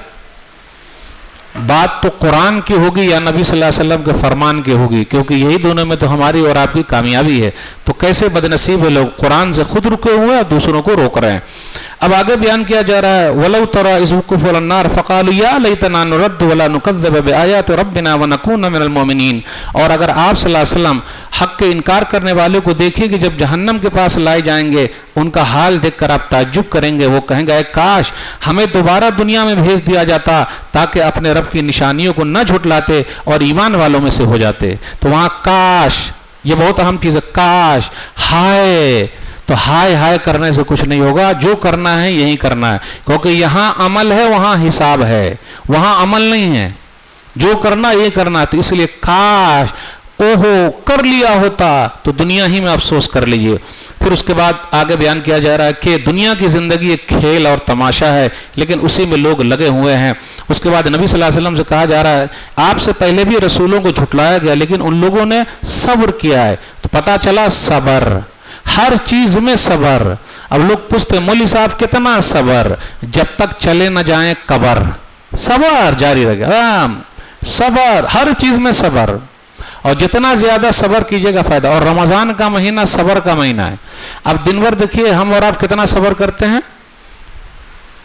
Speaker 1: बात तो कुरान की होगी या नबी सल्लल्लाहु अलैहि वसल्लम के फरमान की होगी, क्योंकि यही दोनों में तो हमारी और आपकी कामयाबी है। तो कैसे बदनसीब है लोग, कुरान से खुद रुके हुए और दूसरों को रोक रहे हैं। अब आगे बयान किया जा रहा है वलौ तरा इज़ वक़फ़ू अलन नार फ़क़ालू या लैतना नुरद्दु वला नुकज़्ज़िब बिआयाति रब्बिना व नकूना मिनल मोमिनीन। और अगर आप सल्लल्लाहु अलैहि वसल्लम हक के इनकार करने वाले को देखिए कि जब जहन्नम के पास लाए जाएंगे उनका हाल देखकर आप ताज्जुब करेंगे। वो कहेंगे काश हमें दोबारा दुनिया में भेज दिया जाता ताकि अपने रब की निशानियों को न झुटलाते और ईमान वालों में से हो जाते। तो वहाँ काश, ये बहुत अहम चीज़ है, काश, हाय। तो हाय हाय करने से कुछ नहीं होगा, जो करना है यही करना है, क्योंकि यहाँ अमल है वहाँ हिसाब है, वहाँ अमल नहीं है। जो करना ये करना। तो इसलिए काश ओहो कर लिया होता तो दुनिया ही में अफसोस कर लीजिए। फिर उसके बाद आगे बयान किया जा रहा है कि दुनिया की जिंदगी एक खेल और तमाशा है, लेकिन उसी में लोग लगे हुए हैं। उसके बाद नबी सल्लल्लाहु अलैहि वसल्लम से कहा जा रहा है आपसे पहले भी रसूलों को झुटलाया गया लेकिन उन लोगों ने सब्र किया है। तो पता चला सब्र, हर चीज में सब्र। अब लोग पूछते मौलवी साहब कितना सब्र? जब तक चले न जाए कबर, सब्र जारी रहेगा। सब्र, हर चीज में सब्र, और जितना ज्यादा सब्र कीजिएगा फायदा। और रमजान का महीना सब्र का महीना है। अब दिन भर देखिए हम और आप कितना सब्र करते हैं,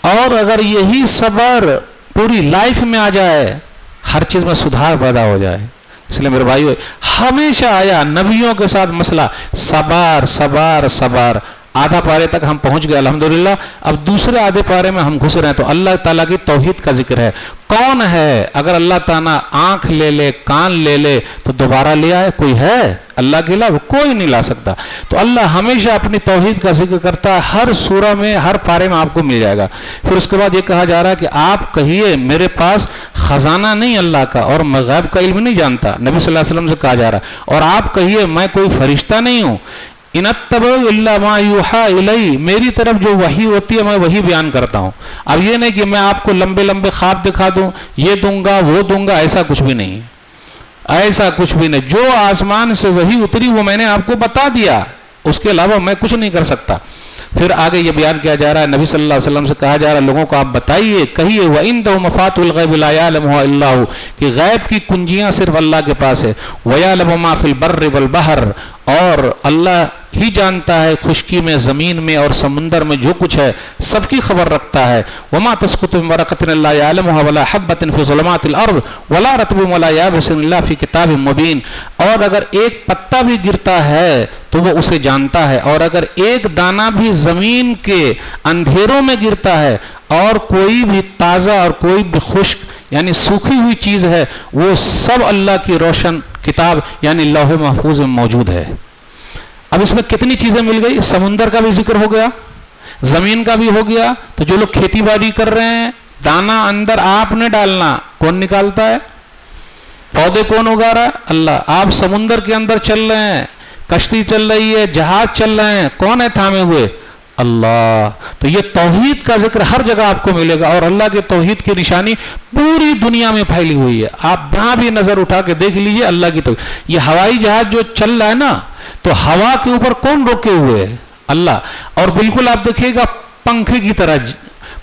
Speaker 1: और अगर यही सब्र पूरी लाइफ में आ जाए हर चीज में सुधार पैदा हो जाए। इसलिए मेरे भाइयों हमेशा आया नबियों के साथ मसला सब्र सब्र सब्र। आधा पारे तक हम पहुंच गए अल्हम्दुलिल्लाह। अब दूसरे आधे पारे में हम घुस रहे हैं। तो अल्लाह ताला की तौहीद का जिक्र है। कौन है? अगर अल्लाह ताला आंख ले ले, कान ले ले तो दोबारा ले आए? कोई है अल्लाह के अलावा? कोई नहीं ला सकता। तो अल्लाह हमेशा अपनी तौहीद का जिक्र करता है, हर सूरा में, हर पारे में आपको मिल जाएगा। फिर उसके बाद ये कहा जा रहा है कि आप कहिए मेरे पास खजाना नहीं अल्लाह का और मैं गैब का इल्म नहीं जानता, नबी सल्लल्लाहु अलैहि वसल्लम से कहा जा रहा है। और आप कहिए मैं कोई फरिश्ता नहीं हूँ, इनत्तबउ इल्ला मा यूहा इलई, मेरी तरफ जो वही होती है मैं वही बयान करता हूँ। अब ये नहीं कि मैं आपको लंबे लंबे ख्वाब दिखा दूँ, ये दूंगा वो दूंगा, ऐसा कुछ भी नहीं, ऐसा कुछ भी नहीं। जो आसमान से वही उतरी वो मैंने आपको बता दिया, उसके अलावा मैं कुछ नहीं कर सकता। फिर आगे ये बयान किया जा रहा है नबी सल्लल्लाहु अलैहि वसल्लम से कहा जा रहा है लोगों को आप बताइए, कहिए व इंदहु मफातुल गैब ला यअलमुहा इल्ला हु, कि गैब की कुंजियां सिर्फ अल्लाह के पास है। व यअलमु मा फिल बर्रि वल बहर, और अल्लाह ही जानता है खुश्की में, ज़मीन में और समुंदर में जो कुछ है सबकी खबर रखता है। वमा तस्कुतु मिन वरक़तिन इल्ला यअलमुहा वला हब्बतिन फी ज़ुलुमातिल अर्ज़ वला रत्बिन वला याबिसिन इल्ला फी किताबिन मुबीन। और अगर एक पत्ता भी गिरता है तो वो उसे जानता है, और अगर एक दाना भी ज़मीन के अंधेरों में गिरता है, और कोई भी ताज़ा और कोई भी खुश्क यानी सूखी हुई चीज़ है, वो सब अल्लाह की रोशन किताब यानी लौहे महफूज में मौजूद है। अब इसमें कितनी चीजें मिल गई? समुंदर का भी जिक्र हो गया, जमीन का भी हो गया। तो जो लोग खेती बाड़ी कर रहे हैं, दाना अंदर आपने डालना, कौन निकालता है? पौधे कौन उगा रहा है? अल्लाह। आप समुंदर के अंदर चल रहे हैं, कश्ती चल रही है, जहाज चल रहे हैं, कौन है थामे हुए? अल्लाह। तो ये तौहीद का जिक्र हर जगह आपको मिलेगा, और अल्लाह के तौहीद की निशानी पूरी दुनिया में फैली हुई है। आप जहां भी नजर उठा के देख लीजिए अल्लाह की तौहीद। ये हवाई जहाज जो चल रहा है ना, तो हवा के ऊपर कौन रोके हुए है? अल्लाह। और बिल्कुल आप देखिएगा पंखे की तरह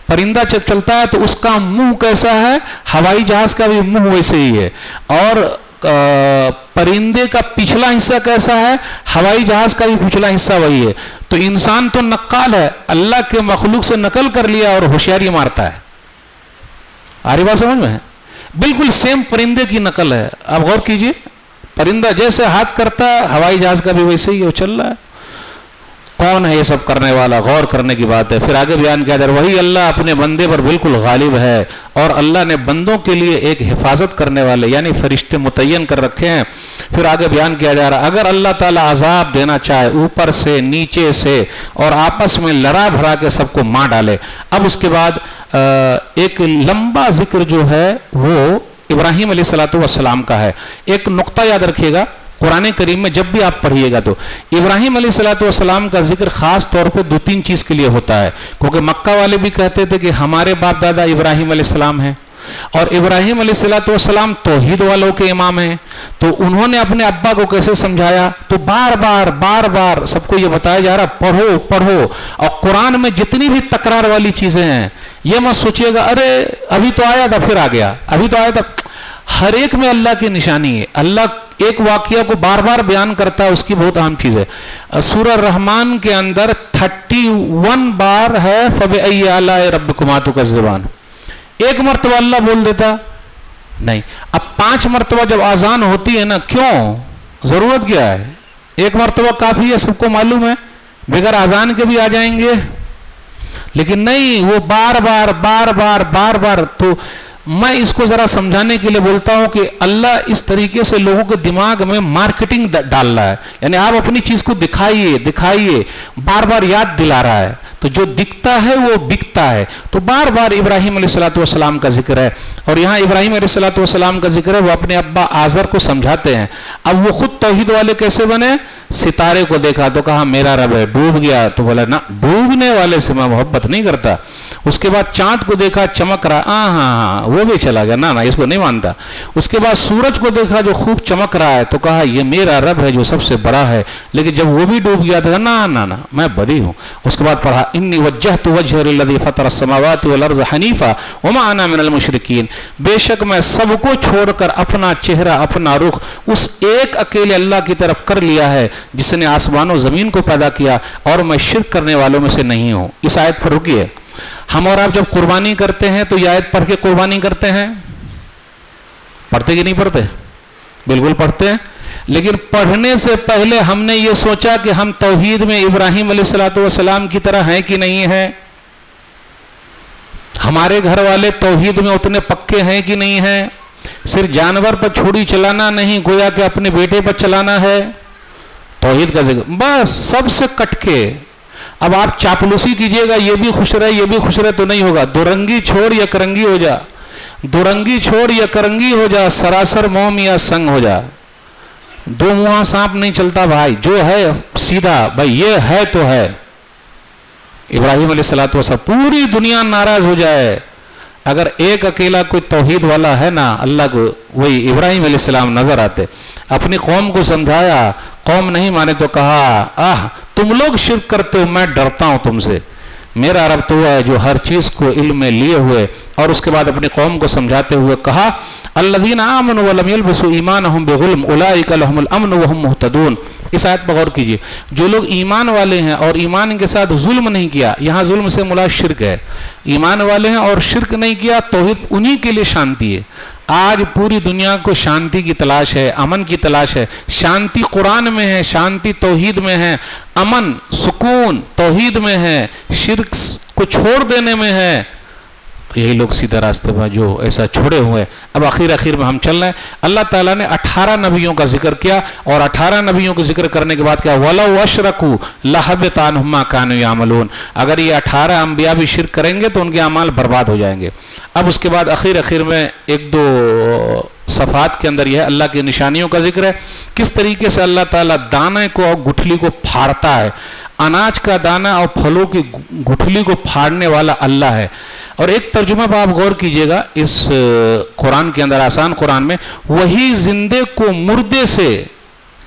Speaker 1: परिंदा जब चलता है तो उसका मुंह कैसा है, हवाई जहाज का भी मुंह वैसे ही है। और परिंदे का पिछला हिस्सा कैसा है, हवाई जहाज का भी पिछला हिस्सा वही है। तो इंसान तो नक्काल है, अल्लाह के मखलूक से नकल कर लिया और होशियारी मारता है। आ रही बात समझ में? बिल्कुल सेम परिंदे की नकल है। अब गौर कीजिए, परिंदा जैसे हाथ करता है हवाई जहाज का भी वैसे ही वो चल रहा है। कौन है ये सब करने वाला? गौर करने की बात है। फिर आगे बयान किया जा रहा है वही अल्लाह अपने बंदे पर बिल्कुल गालिब है और अल्लाह ने बंदों के लिए एक हिफाजत करने वाले यानी फरिश्ते मुतय्यन कर रखे हैं। फिर आगे बयान किया जा रहा है अगर अल्लाह ताला अजाब देना चाहे ऊपर से नीचे से और आपस में लड़ा भरा के सबको मार डाले। अब उसके बाद एक लंबा जिक्र जो है वो इब्राहिम अलैहिस्सलातु वस्सलाम का है। एक नुक्ता याद रखिएगा, कुरान करीम में जब भी आप पढ़िएगा तो इब्राहिम अलैहिस्सलातु वस्सलाम का जिक्र खास तौर पे 2-3 चीज के लिए होता है, क्योंकि मक्का वाले भी कहते थे कि हमारे बाप दादा इब्राहिम अलैहिस्सलाम हैं और इब्राहिम अलैहिस्सलातु वस्सलाम तौहीद वालों के इमाम हैं। तो उन्होंने अपने अब्बा को कैसे समझाया, तो बार बार सबको ये बताया जा रहा पढ़ो पढ़ो। और कुरान में जितनी भी तकरार वाली चीजें हैं ये मत सोचिएगा अरे अभी तो आया था फिर आ गया, अभी तो आया था। हर एक में अल्लाह की निशानी है। अल्लाह एक वाकया को बार बार बयान करता है, उसकी बहुत अहम चीज है। सूरह रहमान के अंदर 31 बार है फबिअय्यि आलाइ रब्बिकुमा तुकज़्ज़िबान। एक मर्तबा अल्लाह बोल देता नहीं। अब 5 मर्तबा जब आजान होती है ना, क्यों, जरूरत क्या है? एक मर्तबा काफी है, सबको मालूम है, बगैर आजान के भी आ जाएंगे। लेकिन नहीं, वो बार बार। तो मैं इसको जरा समझाने के लिए बोलता हूं कि अल्लाह इस तरीके से लोगों के दिमाग में मार्केटिंग डाल रहा है, यानी आप अपनी चीज को दिखाइए, बार बार याद दिला रहा है। तो जो दिखता है वो बिकता है। तो बार बार इब्राहिम अलैहिस्सलातु वस्सलाम का जिक्र है और यहाँ इब्राहिम अलैहिस्सलातु वस्सलाम का जिक्र है, वो अपने अब्बा आजर को समझाते हैं। अब वो खुद तौहीद वाले कैसे बने? सितारे को देखा तो कहा मेरा रब है, डूब गया तो बोला ना, डूबने वाले से मैं मोहब्बत नहीं करता। उसके बाद चांद को देखा चमक रहा, हाँ वो भी चला गया, ना इसको नहीं मानता। उसके बाद सूरज को देखा जो खूब चमक रहा है तो कहा ये मेरा रब है जो सबसे बड़ा है। लेकिन जब वो भी डूब गया तो ना मैं बरी हूं। उसके बाद पढ़ा इन्नी वज्जहतु वज्ही लिल्लज़ी फ़तरा अस्समावाति वल अर्ज़ हनीफ़ा वमा अना मिनल मुशरिकीन। बेशक मैं सबको छोड़कर अपना चेहरा अपना रुख उस एक अकेले अल्लाह की तरफ कर लिया है जिसने आसमानों जमीन को पैदा किया और मैं शिर्क करने वालों में से नहीं हूं। इस आयत पर रुकिए। हम और आप जब कुर्बानी करते हैं तो यह आयत पढ़ के कुर्बानी करते हैं, पढ़ते कि नहीं पढ़ते? बिल्कुल पढ़ते हैं। लेकिन पढ़ने से पहले हमने ये सोचा कि हम तौहीद में इब्राहिम अलैहिस्सलातु वस्सलाम की तरह हैं कि नहीं है? हमारे घर वाले तौहीद में उतने पक्के हैं कि नहीं है? सिर्फ जानवर पर छुरी चलाना नहीं, गोया कि अपने बेटे पर चलाना है। तौहीद का जिक्र बस सबसे कटके। अब आप चापलूसी कीजिएगा, ये भी खुश रहे तो नहीं होगा। दुरंगी छोड़ या करंगी हो जा, दुरंगी छोड़ या करंगी हो जा, सरासर मोम या संग हो जा। दो मुहां सांप नहीं चलता भाई, जो है सीधा भाई ये है तो है। इब्राहिम अलैहिस्सलातु वस्सलाम, पूरी दुनिया नाराज हो जाए अगर एक अकेला कोई तौहीद वाला है ना अल्लाह को, वही इब्राहिम अलैहिस्सलाम नजर आते। अपनी कौम को समझाया, कौम नहीं माने तो कहा तुम लोग शिर्क करते हो, मैं डरता हूं तुमसे। मेरा रब तो है जो हर चीज को इल्म में लिए हुए। और उसके बाद अपनी कौम को समझाते हुए कहा अल्लज़ीना आमनु व लम यल्बसू ईमानहुम बिज़ुल्म उलाइका लहुमुल अम्न व हुम मुहतदून। इस आयत पर गौर कीजिए। जो लोग ईमान वाले हैं और ईमान के साथ जुल्म नहीं किया, यहाँ जुल्म से मुराद शिर्क है। ईमान वाले हैं और शिर्क नहीं किया, तौहीद, उन्हीं के लिए शांति है। आज पूरी दुनिया को शांति की तलाश है, अमन की तलाश है। शांति कुरान में है, शांति तौहीद में है, अमन सुकून तौहीद में है, शिर्क को छोड़ देने में है। यही लोग सीधा रास्ते पर जो ऐसा छोड़े हुए। अब आखिर में हम चल रहे हैं। अल्लाह ताला ने 18 नबियों का जिक्र किया और 18 नबियों को जिक्र करने के बाद क्या, वलौ अशरकू लहबता अन्हुम मा कानू यामलून। अगर ये 18 अंबिया भी शिर्क करेंगे तो उनके अमाल बर्बाद हो जाएंगे। अब उसके बाद आखिर में 1-2 सफात के अंदर यह अल्लाह की निशानियों का जिक्र है, किस तरीके से अल्लाह ताला दाने को और गुठली को फाड़ता है। अनाज का दाना और फलों की गुठली को फाड़ने वाला अल्लाह है। और एक तर्जुमा पर आप गौर कीजिएगा इस कुरान के अंदर, आसान कुरान में, वही जिंदे को मुर्दे से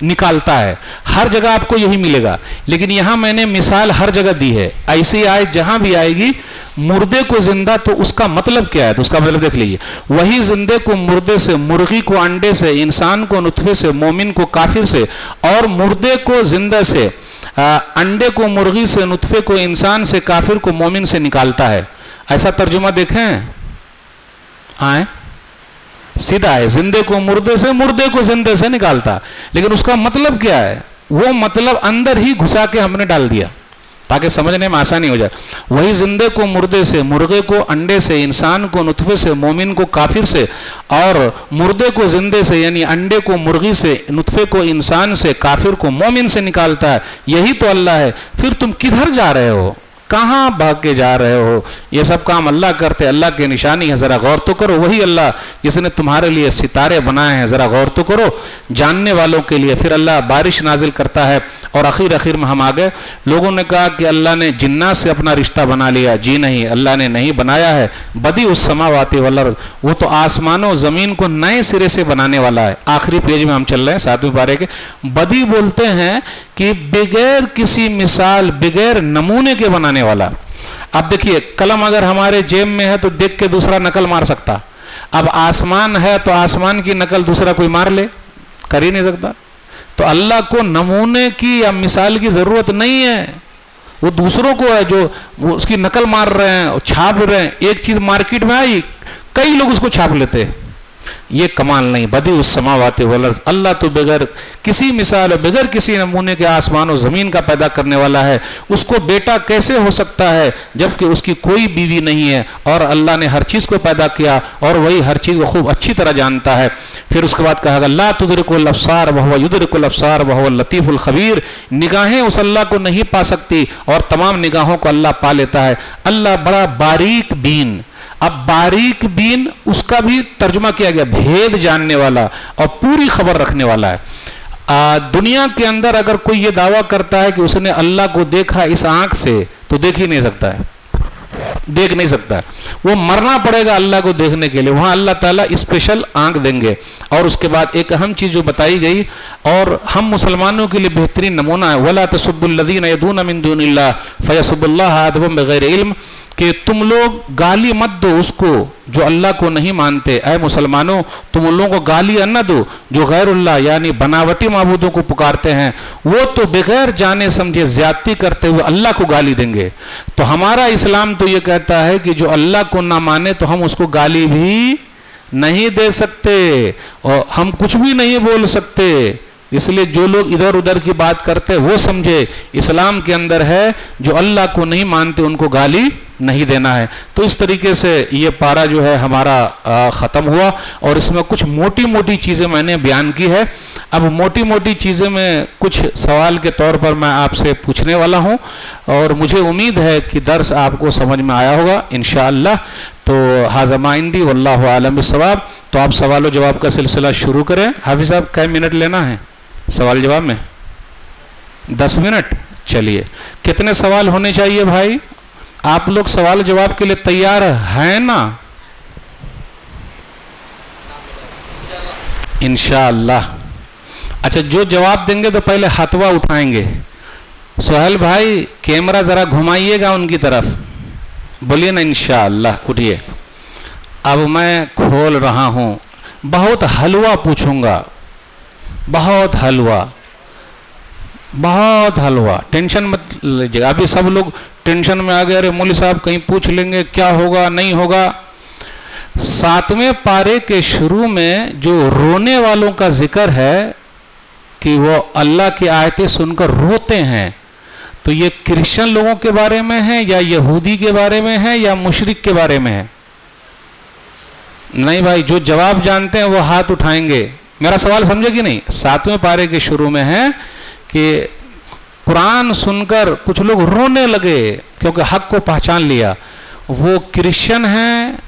Speaker 1: निकालता है। हर जगह आपको यही मिलेगा, लेकिन यहां मैंने मिसाल हर जगह दी है। ऐसी आयत जहां भी आएगी मुर्दे को जिंदा, तो उसका मतलब क्या है? तो उसका मतलब देख लीजिए, वही जिंदे को मुर्दे से, मुर्गी को अंडे से, इंसान को नुतफे से, मोमिन को काफिर से और मुर्दे को जिंदा से। अंडे को मुर्गी से, नुतफे को इंसान से, काफिर को मोमिन से निकालता है। ऐसा तर्जुमा देखें आए, सीधा है, जिंदे को मुर्दे से, मुर्दे को जिंदे से निकालता। लेकिन उसका मतलब क्या है, वो मतलब अंदर ही घुसा के हमने डाल दिया ताकि समझने में आसानी हो जाए। वही जिंदे को मुर्दे से, मुर्गे को अंडे से, इंसान को नुतफे से, मोमिन को काफिर से, और मुर्दे को जिंदे से यानी अंडे को मुर्गी से, नुतफे को इंसान से, काफिर को मोमिन से निकालता है। यही तो अल्लाह है। फिर तुम किधर जा रहे हो, कहाँ भाग के जा रहे हो? ये सब काम अल्लाह करते, अल्लाह की निशानी है, ज़रा गौर तो करो। वही अल्लाह जिसने तुम्हारे लिए सितारे बनाए हैं, ज़रा गौर तो करो जानने वालों के लिए। फिर अल्लाह बारिश नाजिल करता है। और आखिर में हम आ गए, लोगों ने कहा कि अल्लाह ने जिन्नात से अपना रिश्ता बना लिया। जी नहीं, अल्लाह ने नहीं बनाया है। बदी उस समावाती वाला, वो तो आसमानों ज़मीन को नए सिरे से बनाने वाला है। आखिरी पेज में हम चल रहे हैं 7वें पारे के। बदी बोलते हैं कि बगैर किसी मिसाल, बगैर नमूने के बनाने वाला। अब देखिए, कलम अगर हमारे जेब में है तो देख के दूसरा नकल मार सकता। अब आसमान है तो आसमान की नकल दूसरा कोई मार ले, कर ही नहीं सकता। तो अल्लाह को नमूने की या मिसाल की जरूरत नहीं है, वो दूसरों को है जो उसकी नकल मार रहे हैं और छाप रहे हैं। एक चीज मार्केट में आई, कई लोग उसको छाप लेते हैं। ये कमाल नहीं। बदी उस समावाते वाला, अल्लाह तो बगैर किसी मिसाल और बगैर किसी नमूने के आसमान और ज़मीन का पैदा करने वाला है। उसको बेटा कैसे हो सकता है जबकि उसकी कोई बीवी नहीं है? और अल्लाह ने हर चीज़ को पैदा किया और वही हर चीज़ को खूब अच्छी तरह जानता है। फिर उसके बाद कहा गया, ला तुदरिकुल अब्सार वहुव युदरिकुल अब्सार वहुवल लतीफुल खबीर। निगाहें उस अल्लाह को नहीं पा सकती और तमाम निगाहों को अल्लाह पा लेता है। अल्लाह बड़ा बारीक बीन। अब बारीक बीन उसका भी तर्जुमा किया गया भेद जानने वाला और पूरी खबर रखने वाला है। दुनिया के अंदर अगर कोई ये दावा करता है कि उसने अल्लाह को देखा इस आंख से, तो देख ही नहीं सकता है, देख नहीं सकता है। वो मरना पड़ेगा अल्लाह को देखने के लिए। वहां अल्लाह ताला स्पेशल आंख देंगे। और उसके बाद एक अहम चीज जो बताई गई और हम मुसलमानों के लिए बेहतरीन नमूना है, वला तसुब्बुल्लज़ीना यदूना मिन दुनिल्लाह फयसुब्बुल्लाह अदबम बगैर इल्म, कि तुम लोग गाली मत दो उसको जो अल्लाह को नहीं मानते। ऐ मुसलमानों, तुम उन लोगों को गाली न दो जो गैरुल्लाह यानी बनावटी माबूदों को पुकारते हैं। वो तो बगैर जाने समझे ज्यादती करते हुए अल्लाह को गाली देंगे। तो हमारा इस्लाम तो ये कहता है कि जो अल्लाह को ना माने तो हम उसको गाली भी नहीं दे सकते और हम कुछ भी नहीं बोल सकते। इसलिए जो लोग इधर उधर की बात करते वो समझे इस्लाम के अंदर है जो अल्लाह को नहीं मानते उनको गाली नहीं देना है। तो इस तरीके से ये पारा जो है हमारा ख़त्म हुआ और इसमें कुछ मोटी मोटी चीज़ें मैंने बयान की है। अब मोटी मोटी चीज़ें में कुछ सवाल के तौर पर मैं आपसे पूछने वाला हूँ और मुझे उम्मीद है कि दर्स आपको समझ में आया होगा इंशाअल्लाह। तो हाज़मा इंदी वल्लाहु आलम बिस्सवाब। तो आप सवाल जवाब का सिलसिला शुरू करें। हाफिज़ साहब कै मिनट लेना है सवाल जवाब में? 10 मिनट। चलिए, कितने सवाल होने चाहिए भाई? आप लोग सवाल जवाब के लिए तैयार हैं ना? इंशाअल्लाह। अच्छा, जो जवाब देंगे तो पहले हाथवा उठाएंगे। सोहेल भाई कैमरा जरा घुमाइएगा उनकी तरफ, बोलिए ना इंशाअल्लाह। उठिए। अब मैं खोल रहा हूं, बहुत हलवा पूछूंगा, बहुत हलवा, बहुत हलवा। टेंशन मत लीजिएगा। अभी सब लोग टेंशन में आ गए, अरे मौलवी साहब कहीं पूछ लेंगे क्या होगा नहीं होगा। 7वें पारे के शुरू में जो रोने वालों का जिक्र है कि वो अल्लाह की आयतें सुनकर रोते हैं, तो ये क्रिश्चियन लोगों के बारे में है या यहूदी के बारे में है या मुशरिक के बारे में है? नहीं भाई, जो जवाब जानते हैं वो हाथ उठाएंगे। मेरा सवाल समझे कि नहीं? 7वें पारे के शुरू में है कि कुरान सुनकर कुछ लोग रोने लगे क्योंकि हक को पहचान लिया। वो क्रिश्चियन हैं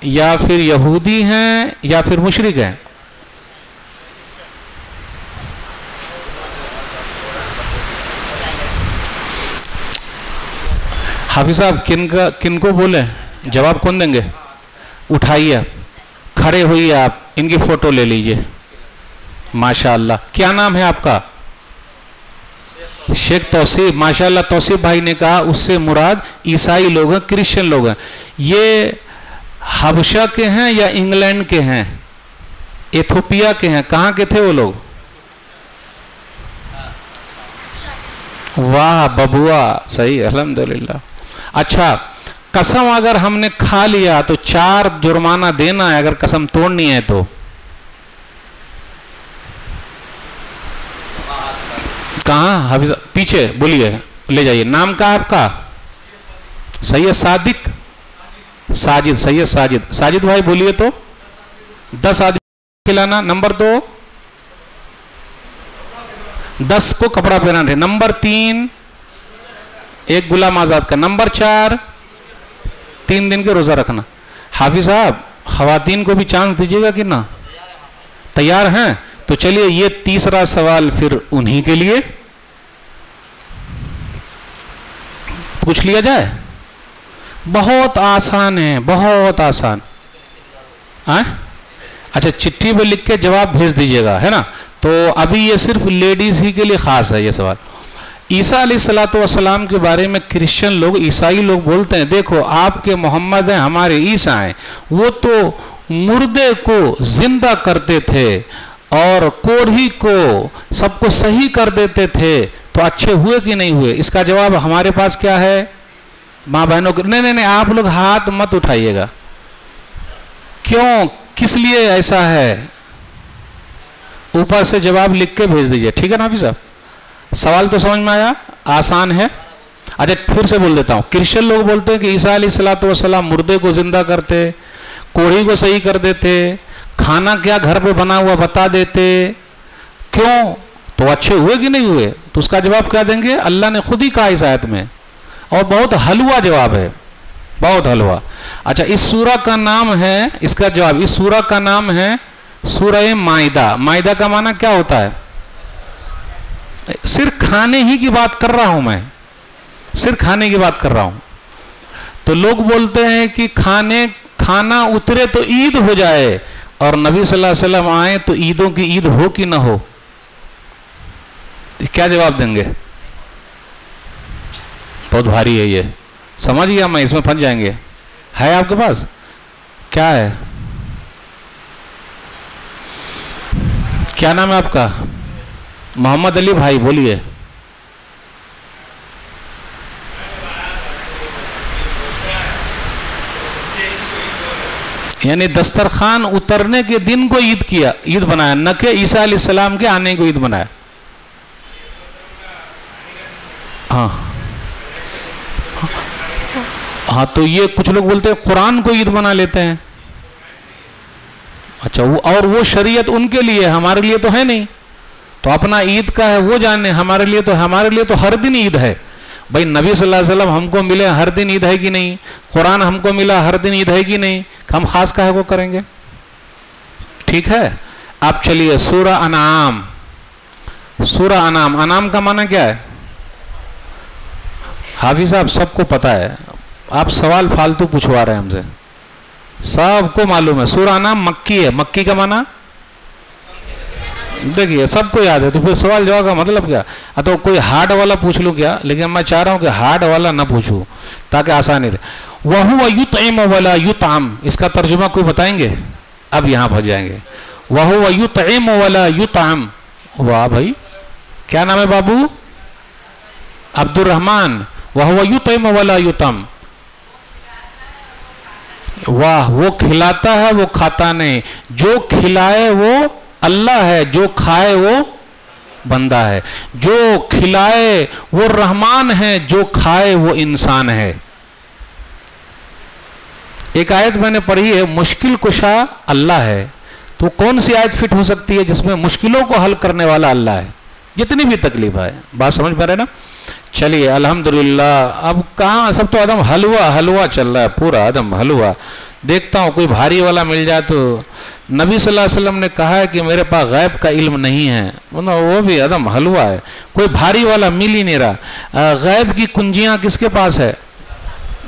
Speaker 1: या फिर यहूदी हैं या फिर मुशरिक हैं? हाफिज साहब किनको बोले? जवाब कौन देंगे? उठाइए, खड़े होइए, आप इनकी फोटो ले लीजिए। माशाअल्लाह। क्या नाम है आपका? शेख तौसीफ। माशाअल्लाह। तौसीफ भाई ने कहा उससे मुराद ईसाई लोग हैं, क्रिश्चियन लोग हैं। ये हबशा के हैं या इंग्लैंड के हैं? इथियोपिया के हैं? कहाँ के थे वो लोग? वाह बबुआ, सही, अल्हम्दुलिल्लाह। अच्छा, कसम अगर हमने खा लिया तो 4 जुर्माना देना है, अगर कसम तोड़नी है तो। कहाँ हाफिज, पीछे बोलिए, ले जाइए। नाम क्या है आपका? सैयद सादिक, साजिद, सैयद साजिद। साजिद भाई बोलिए तो। 10 आदमी खिलाना। नंबर 2, 10 को कपड़ा पहनाना। नंबर 3, एक गुलाम आजाद का। नंबर 4, 3 दिन के रोजा रखना। हाफिज साहब, खवातीन को भी चांस दीजिएगा कि ना? तैयार हैं? तो चलिए, ये तीसरा सवाल फिर उन्हीं के लिए पूछ लिया जाए। बहुत आसान है, बहुत आसान। अच्छा, चिट्ठी पे लिख के जवाब भेज दीजिएगा, है ना? तो अभी ये सिर्फ लेडीज ही के लिए खास है ये सवाल। ईसा अलैहिस्सलातु वस्सलाम के बारे में क्रिश्चियन लोग, ईसाई लोग बोलते हैं, देखो आपके मोहम्मद हैं, हमारे ईसा हैं। वो तो मुर्दे को जिंदा करते थे और कोढ़ी को सबको सही कर देते थे, तो अच्छे हुए कि नहीं हुए? इसका जवाब हमारे पास क्या है माँ बहनों के? नहीं नहीं नहीं, आप लोग हाथ मत उठाइएगा। क्यों, किस लिए ऐसा है? ऊपर से जवाब लिख के भेज दीजिए, ठीक है ना हाफिज साहब? सवाल तो समझ में आया, आसान है। अच्छा, फिर से बोल देता हूं। क्रिश्चियन लोग बोलते हैं कि ईसा अलैहिस्सलातु वस्सलाम मुर्दे को जिंदा करते, कोढ़ी को सही कर देते, खाना क्या घर पे बना हुआ बता देते। क्यों, तो अच्छे हुए कि नहीं हुए? तो उसका जवाब क्या देंगे? अल्लाह ने खुद ही कहा इस आयत में, और बहुत हलवा जवाब है, बहुत हलवा। अच्छा, इस सूरा का नाम है, इसका जवाब, इस सूरा का नाम है सूरह माइदा। माइदा का माना क्या होता है? सिर्फ खाने ही की बात कर रहा हूं मैं, सिर्फ खाने की बात कर रहा हूं। तो लोग बोलते हैं कि खाना उतरे तो ईद हो जाए, और नबी सल्लल्लाहु अलैहि वसल्लम आए तो ईदों की ईद हो कि ना हो? क्या जवाब देंगे? बहुत भारी है ये, समझ गया मैं, इसमें फंस जाएंगे। है आपके पास? क्या है, क्या नाम है आपका? मोहम्मद अली भाई, बोलिए। यानी दस्तरखान उतरने के दिन को ईद किया, ईद बनाया, न कि ईसा अलैहिस्सलाम के आने को ईद बनाया। हाँ हाँ, तो ये कुछ लोग बोलते हैं कुरान को ईद बना लेते हैं। अच्छा, और वो शरीयत उनके लिए, हमारे लिए तो है नहीं। तो अपना ईद का है वो जाने, हमारे लिए तो हर दिन ईद है भाई। नबी सल्लल्लाहु अलैहि वसल्लम हमको मिले, हर दिन ईद है कि नहीं? कुरान हमको मिला, हर दिन ईद है कि नहीं? हम खास का है वो करेंगे, ठीक है। आप चलिए, सूरा अनाम। सूरा अनाम, अनाम का माना क्या है? हाफिज साहब सबको पता है, आप सवाल फालतू पूछवा रहे हैं हमसे, सबको मालूम है। सूरा अनाम मक्की है। मक्की का माना देखिए सबको याद है, तो फिर सवाल जवाब का मतलब क्या? तो कोई हार्ड वाला पूछ लूँ क्या? लेकिन मैं चाह रहा हूँ कि हार्ड वाला ना पूछूं ताकि आसानी रहे। वहुव युतइम वला युतअम, इसका तर्जुमा कोई बताएंगे? अब यहाँ फंस जाएंगे। वहुव युतइम वला युतअम, वाह भाई, क्या नाम है बाबू? अब्दुर रहमान। वहुव युतइम वला युतअम, वाह, वो खिलाता है वो खाता नहीं। जो खिलाए वो अल्लाह है, जो खाए वो बंदा है। जो खिलाए वो रहमान है, जो खाए वो इंसान है। एक आयत मैंने पढ़ी है, मुश्किल कुशा अल्लाह है। तो कौन सी आयत फिट हो सकती है जिसमें मुश्किलों को हल करने वाला अल्लाह है, जितनी भी तकलीफ है? बात समझ पा रहे ना? चलिए, अल्हम्दुलिल्लाह। अब कहाँ, सब तो एकदम हलवा हलवा चल रहा है, पूरा एकदम हलवा। देखता हूँ कोई भारी वाला मिल जाए तो। नबी सल्लल्लाहु अलैहि वसल्लम ने कहा है कि मेरे पास गैब का इल्म नहीं है, वो भी एकदम हलवा है, कोई भारी वाला मिल ही नहीं रहा। गैब की कुंजियाँ किसके पास है?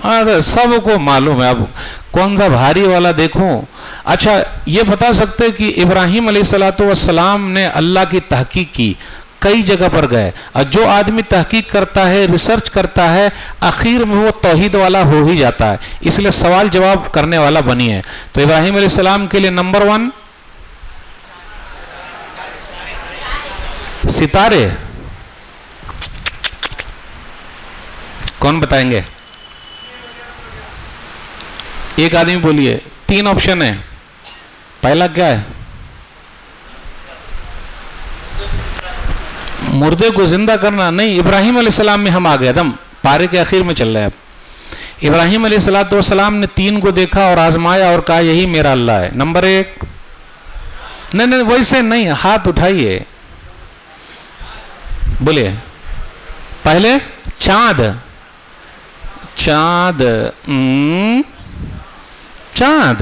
Speaker 1: अरे सबको मालूम है, अब कौन सा भारी वाला देखूं? अच्छा, ये बता सकते कि इब्राहिम अलैहिस्सलातु वस्सलाम ने अल्लाह की तहकीक की, कई जगह पर गए, और जो आदमी तहकीक करता है, रिसर्च करता है, आखिर में वो तौहीद वाला हो ही जाता है। इसलिए सवाल जवाब करने वाला बनिए। तो इब्राहिम अलैहिस्सलाम के लिए नंबर 1 सितारे। कौन बताएंगे? एक आदमी बोलिए। 3 ऑप्शन है। पहला क्या है? मुर्दे को जिंदा करना। नहीं, इब्राहिम अलैहिस्सलाम में हम आ गए। दम पारे के आखिर में चल रहे हैं अब। इब्राहिम अलैहिस्सलाम ने 3 को देखा और आजमाया और कहा यही मेरा अल्लाह है। नंबर 1। नहीं नहीं वैसे नहीं, हाथ उठाइए, बोलिए। पहले चांद। चांद चांद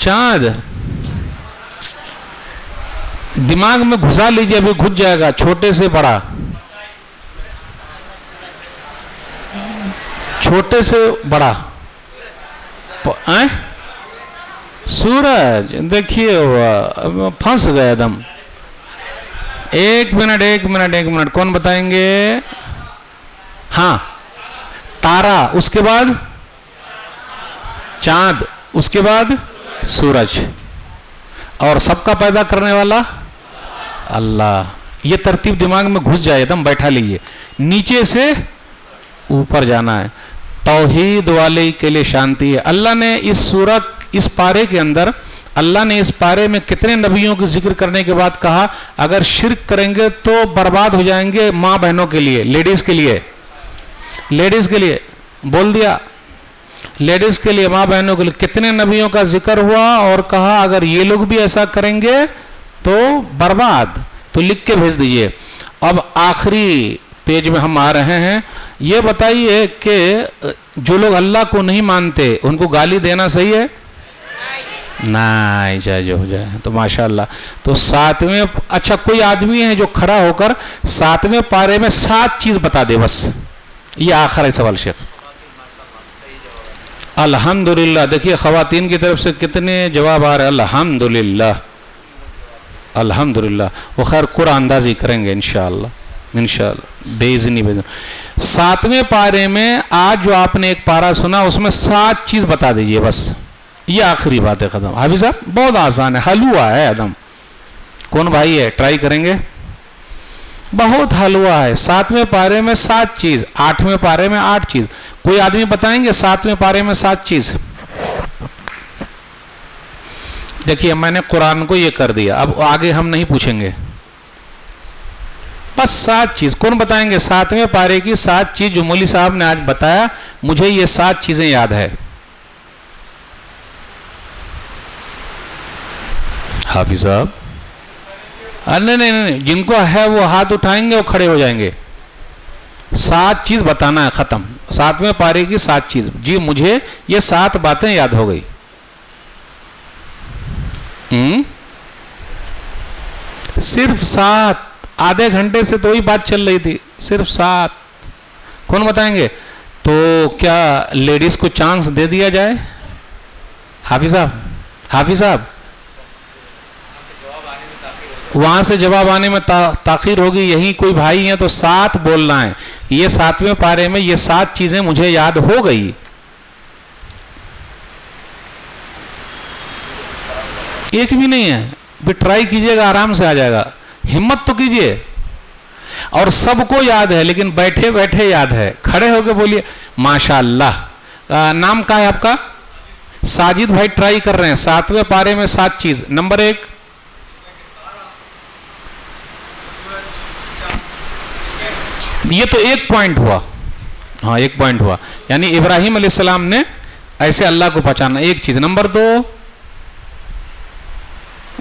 Speaker 1: चांद दिमाग में घुसा लीजिए, अभी घुस जाएगा। छोटे से बड़ा, छोटे से बड़ा। सूरज। देखिए फंस गए एकदम। 1 मिनट 1 मिनट 1 मिनट, कौन बताएंगे? हाँ, तारा, उसके बाद चांद, उसके बाद सूरज, और सबका पैदा करने वाला अल्लाह। ये तरतीब दिमाग में घुस जाए एकदम, बैठा लीजिए। नीचे से ऊपर जाना है। तौहीद वाले के लिए शांति है। अल्लाह ने इस सूरत, इस पारे के अंदर, अल्लाह ने इस पारे में कितने नबियों का जिक्र करने के बाद कहा अगर शिर्क करेंगे तो बर्बाद हो जाएंगे। माँ बहनों के लिए, लेडीज के लिए, लेडीज के लिए बोल दिया, लेडीज के लिए, माँ बहनों के लिए कितने नबियों का जिक्र हुआ और कहा अगर ये लोग भी ऐसा करेंगे तो बर्बाद। तो लिख के भेज दीजिए। अब आखिरी पेज में हम आ रहे हैं। ये बताइए कि जो लोग अल्लाह को नहीं मानते उनको गाली देना सही है? नहीं, चाहे जो हो जाए तो माशाल्लाह। तो 7वें, अच्छा कोई आदमी है जो खड़ा होकर 7वें पारे में 7 चीज बता दे बस। ये आखिरी सवाल शेख। अल्हम्दुलिल्लाह। देखिए खवातीन की तरफ से कितने जवाब आ रहे हैं। अल्हम्दुलिल्लाह अल्हम्दुलिल्लाह। वो खैर कुरान अंदाजी करेंगे इंशाअल्लाह, इंशाअल्लाह बेइज़्नी बेइज़्नी। 7वें पारे में आज जो आपने एक पारा सुना उसमें 7 चीज बता दीजिए बस। ये आखिरी बात है, खत्म। हाफिज साहब बहुत आसान है, हलवा है एकदम। कौन भाई है, ट्राई करेंगे? बहुत हलवा है। 7वें पारे में 7 चीज, 8वें पारे में 8 चीज। कोई आदमी बताएंगे 7वें पारे में 7 चीज? देखिए मैंने कुरान को ये कर दिया, अब आगे हम नहीं पूछेंगे, बस 7 चीज। कौन बताएंगे 7वें पारे की 7 चीज जो मौली साहब ने आज बताया? मुझे ये 7 चीजें याद है। हाफिज साहब नहीं नहीं नहीं, जिनको है वो हाथ उठाएंगे, वो खड़े हो जाएंगे। 7 चीज बताना है, खत्म। 7वें पारे की 7 चीज। जी मुझे ये 7 बातें याद हो गई। सिर्फ 7। आधे घंटे से तो वही बात चल रही थी, सिर्फ 7। कौन बताएंगे? तो क्या लेडीज को चांस दे दिया जाए? हाफिज साहब, हाफिज साहब वहां से जवाब आने में ताखीर होगी। यही कोई भाई है तो 7 बोलना है। ये 7वें पारे में ये 7 चीजें मुझे याद हो गई। एक भी नहीं है, भी ट्राई कीजिएगा, आराम से आ जाएगा। हिम्मत तो कीजिए। और सबको याद है, लेकिन बैठे बैठे याद है। खड़े होके बोलिए माशाअल्लाह। नाम क्या है आपका? साजिद भाई ट्राई कर रहे हैं। 7वें पारे में 7 चीज। नंबर 1, ये तो 1 पॉइंट हुआ। हाँ 1 पॉइंट हुआ, यानी इब्राहिम अलैहिस्सलाम ने ऐसे अल्लाह को पहचाना, 1 चीज। नंबर 2,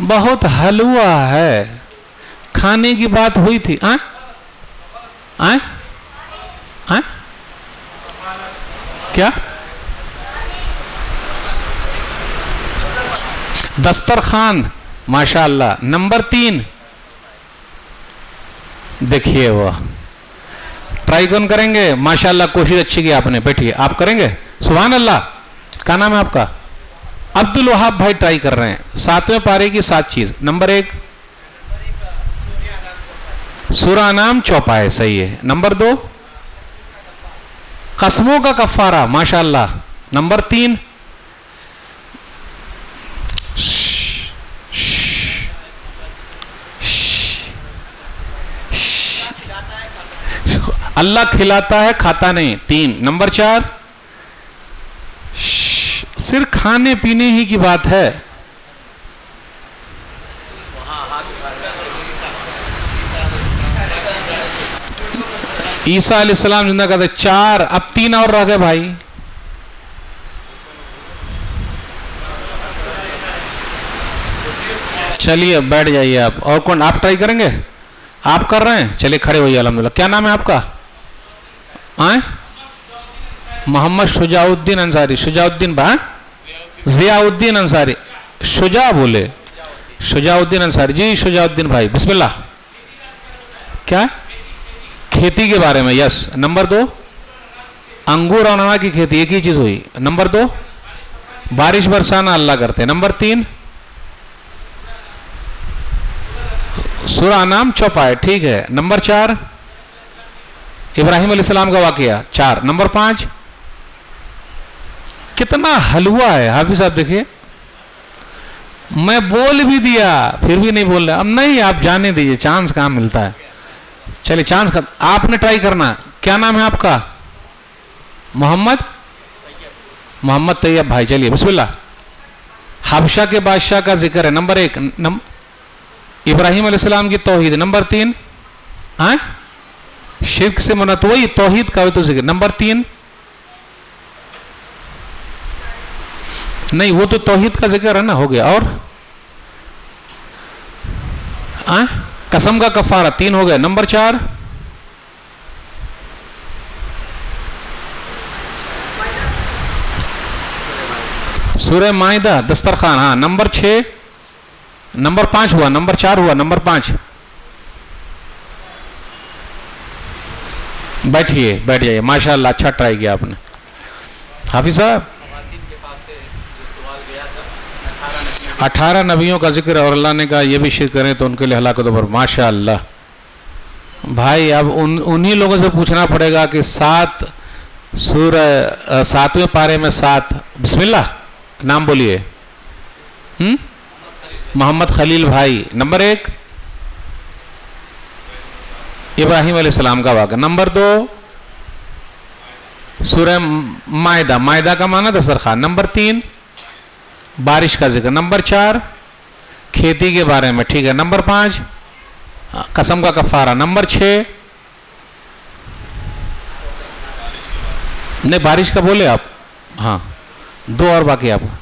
Speaker 1: बहुत हलवा है, खाने की बात हुई थी। आ? आ? आ? क्या? दस्तरखान, माशाअल्लाह। नंबर 3, देखिए वो ट्राई कौन करेंगे? माशाअल्लाह कोशिश अच्छी की आपने। बैठिए, आप करेंगे? सुभान अल्लाह। क्या नाम है आपका? अब्दुल वहाब भाई ट्राई कर रहे हैं। 7वें पारे की 7 चीज। नंबर 1, सूरा नाम चौपाए, सही है। नंबर 2, कसमों का कफारा, माशाअल्लाह। नंबर 3, अल्लाह खिलाता है खाता नहीं, 3। नंबर 4, सिर्फ खाने पीने ही की बात है। ईसा अलैहिस्सलाम जिंदा कहते 4, अब 3 और रह गए भाई। चलिए बैठ जाइए आप। और कौन, आप ट्राई करेंगे? आप कर रहे हैं, चलिए खड़े होइए अल्हम्दुलिल्लाह। क्या नाम है आपका? आए मोहम्मद शुजाउद्दीन अंसारी। शुजाउद्दीन भाई, जियाउद्दीन अंसारी। शुजा बोले, शुजाउद्दीन अंसारी जी। शुजाउद्दीन भाई बिस्मिल्लाह। क्या? खेती के बारे में, यस। नंबर 2, अंगूर और अनार की खेती, एक ही चीज हुई। नंबर 2, बारिश बरसाना अल्लाह करते। नंबर 3, सूरह नाम चौपाए, ठीक है। नंबर 4, इब्राहिम अलैहिस्सलाम का वाकया, 4। नंबर 5, कितना हलवा है हाफिज साहब, देखिए मैं बोल भी दिया फिर भी नहीं बोल रहे। अब नहीं, आप जाने दीजिए, चांस कहां मिलता है। चलिए चांस का आपने ट्राई करना। क्या नाम है आपका? मोहम्मद तैयब भाई। चलिए बिस्मिल्लाह। हबशा के बादशाह का जिक्र है। नंबर 1, इब्राहिम अलैहिस्सलाम की तौहीद। नंबर 3, शिर्क से मुनत, वही तौहीद का तो जिक्र। नंबर 3, नहीं वो तो तौहीद का जिक्र है ना, हो गया। और कसम का कफारा, 3 हो गए। नंबर 4, सूरह माइदा, दस्तरखान। हाँ। नंबर 6, नंबर 5 हुआ, नंबर 4 हुआ, नंबर 5। बैठिए, बैठ जाइए। माशाअल्लाह, अच्छा ट्राई किया आपने हाफिज साहब। 18 नबियों का जिक्र और अल्लाह ने कहा ये भी शिर्क करें तो उनके लिए हलाकत पर। माशाअल्लाह भाई, अब उन्हीं लोगों से पूछना पड़ेगा कि 7वें पारे में 7, बिस्मिल्लाह, नाम बोलिए। मोहम्मद खलील भाई। नंबर 1, इब्राहिम अलैहिस्सलाम का वाक़या। नंबर 2, सूरह माइदा, माइदा का माना दस्तरखान। नंबर 3, बारिश का जिक्र। नंबर 4, खेती के बारे में, ठीक है। नंबर 5, कसम का कफारा। नंबर 6, नहीं बारिश का बोले आप। हाँ, 2 और बाकी आपका।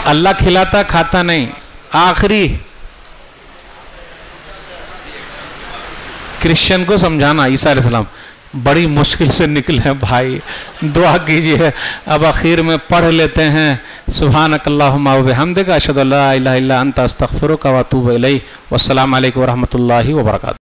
Speaker 1: अल्लाह खिलाता खाता नहीं, आखिरी क्रिश्चियन को समझाना। ईसा अलैहिस्सलाम बड़ी मुश्किल से निकले हैं भाई, दुआ कीजिए। अब आखिर में पढ़ लेते हैं। सुब्हानकल्लाहुम्मा व बिहम्दिका अशहदु अल्ला इलाहा इल्ला अंता अस्तगफिरुका व अतूबु इलैक। वस्सलामु अलैकुम व रहमतुल्लाहि व बरकातुहू।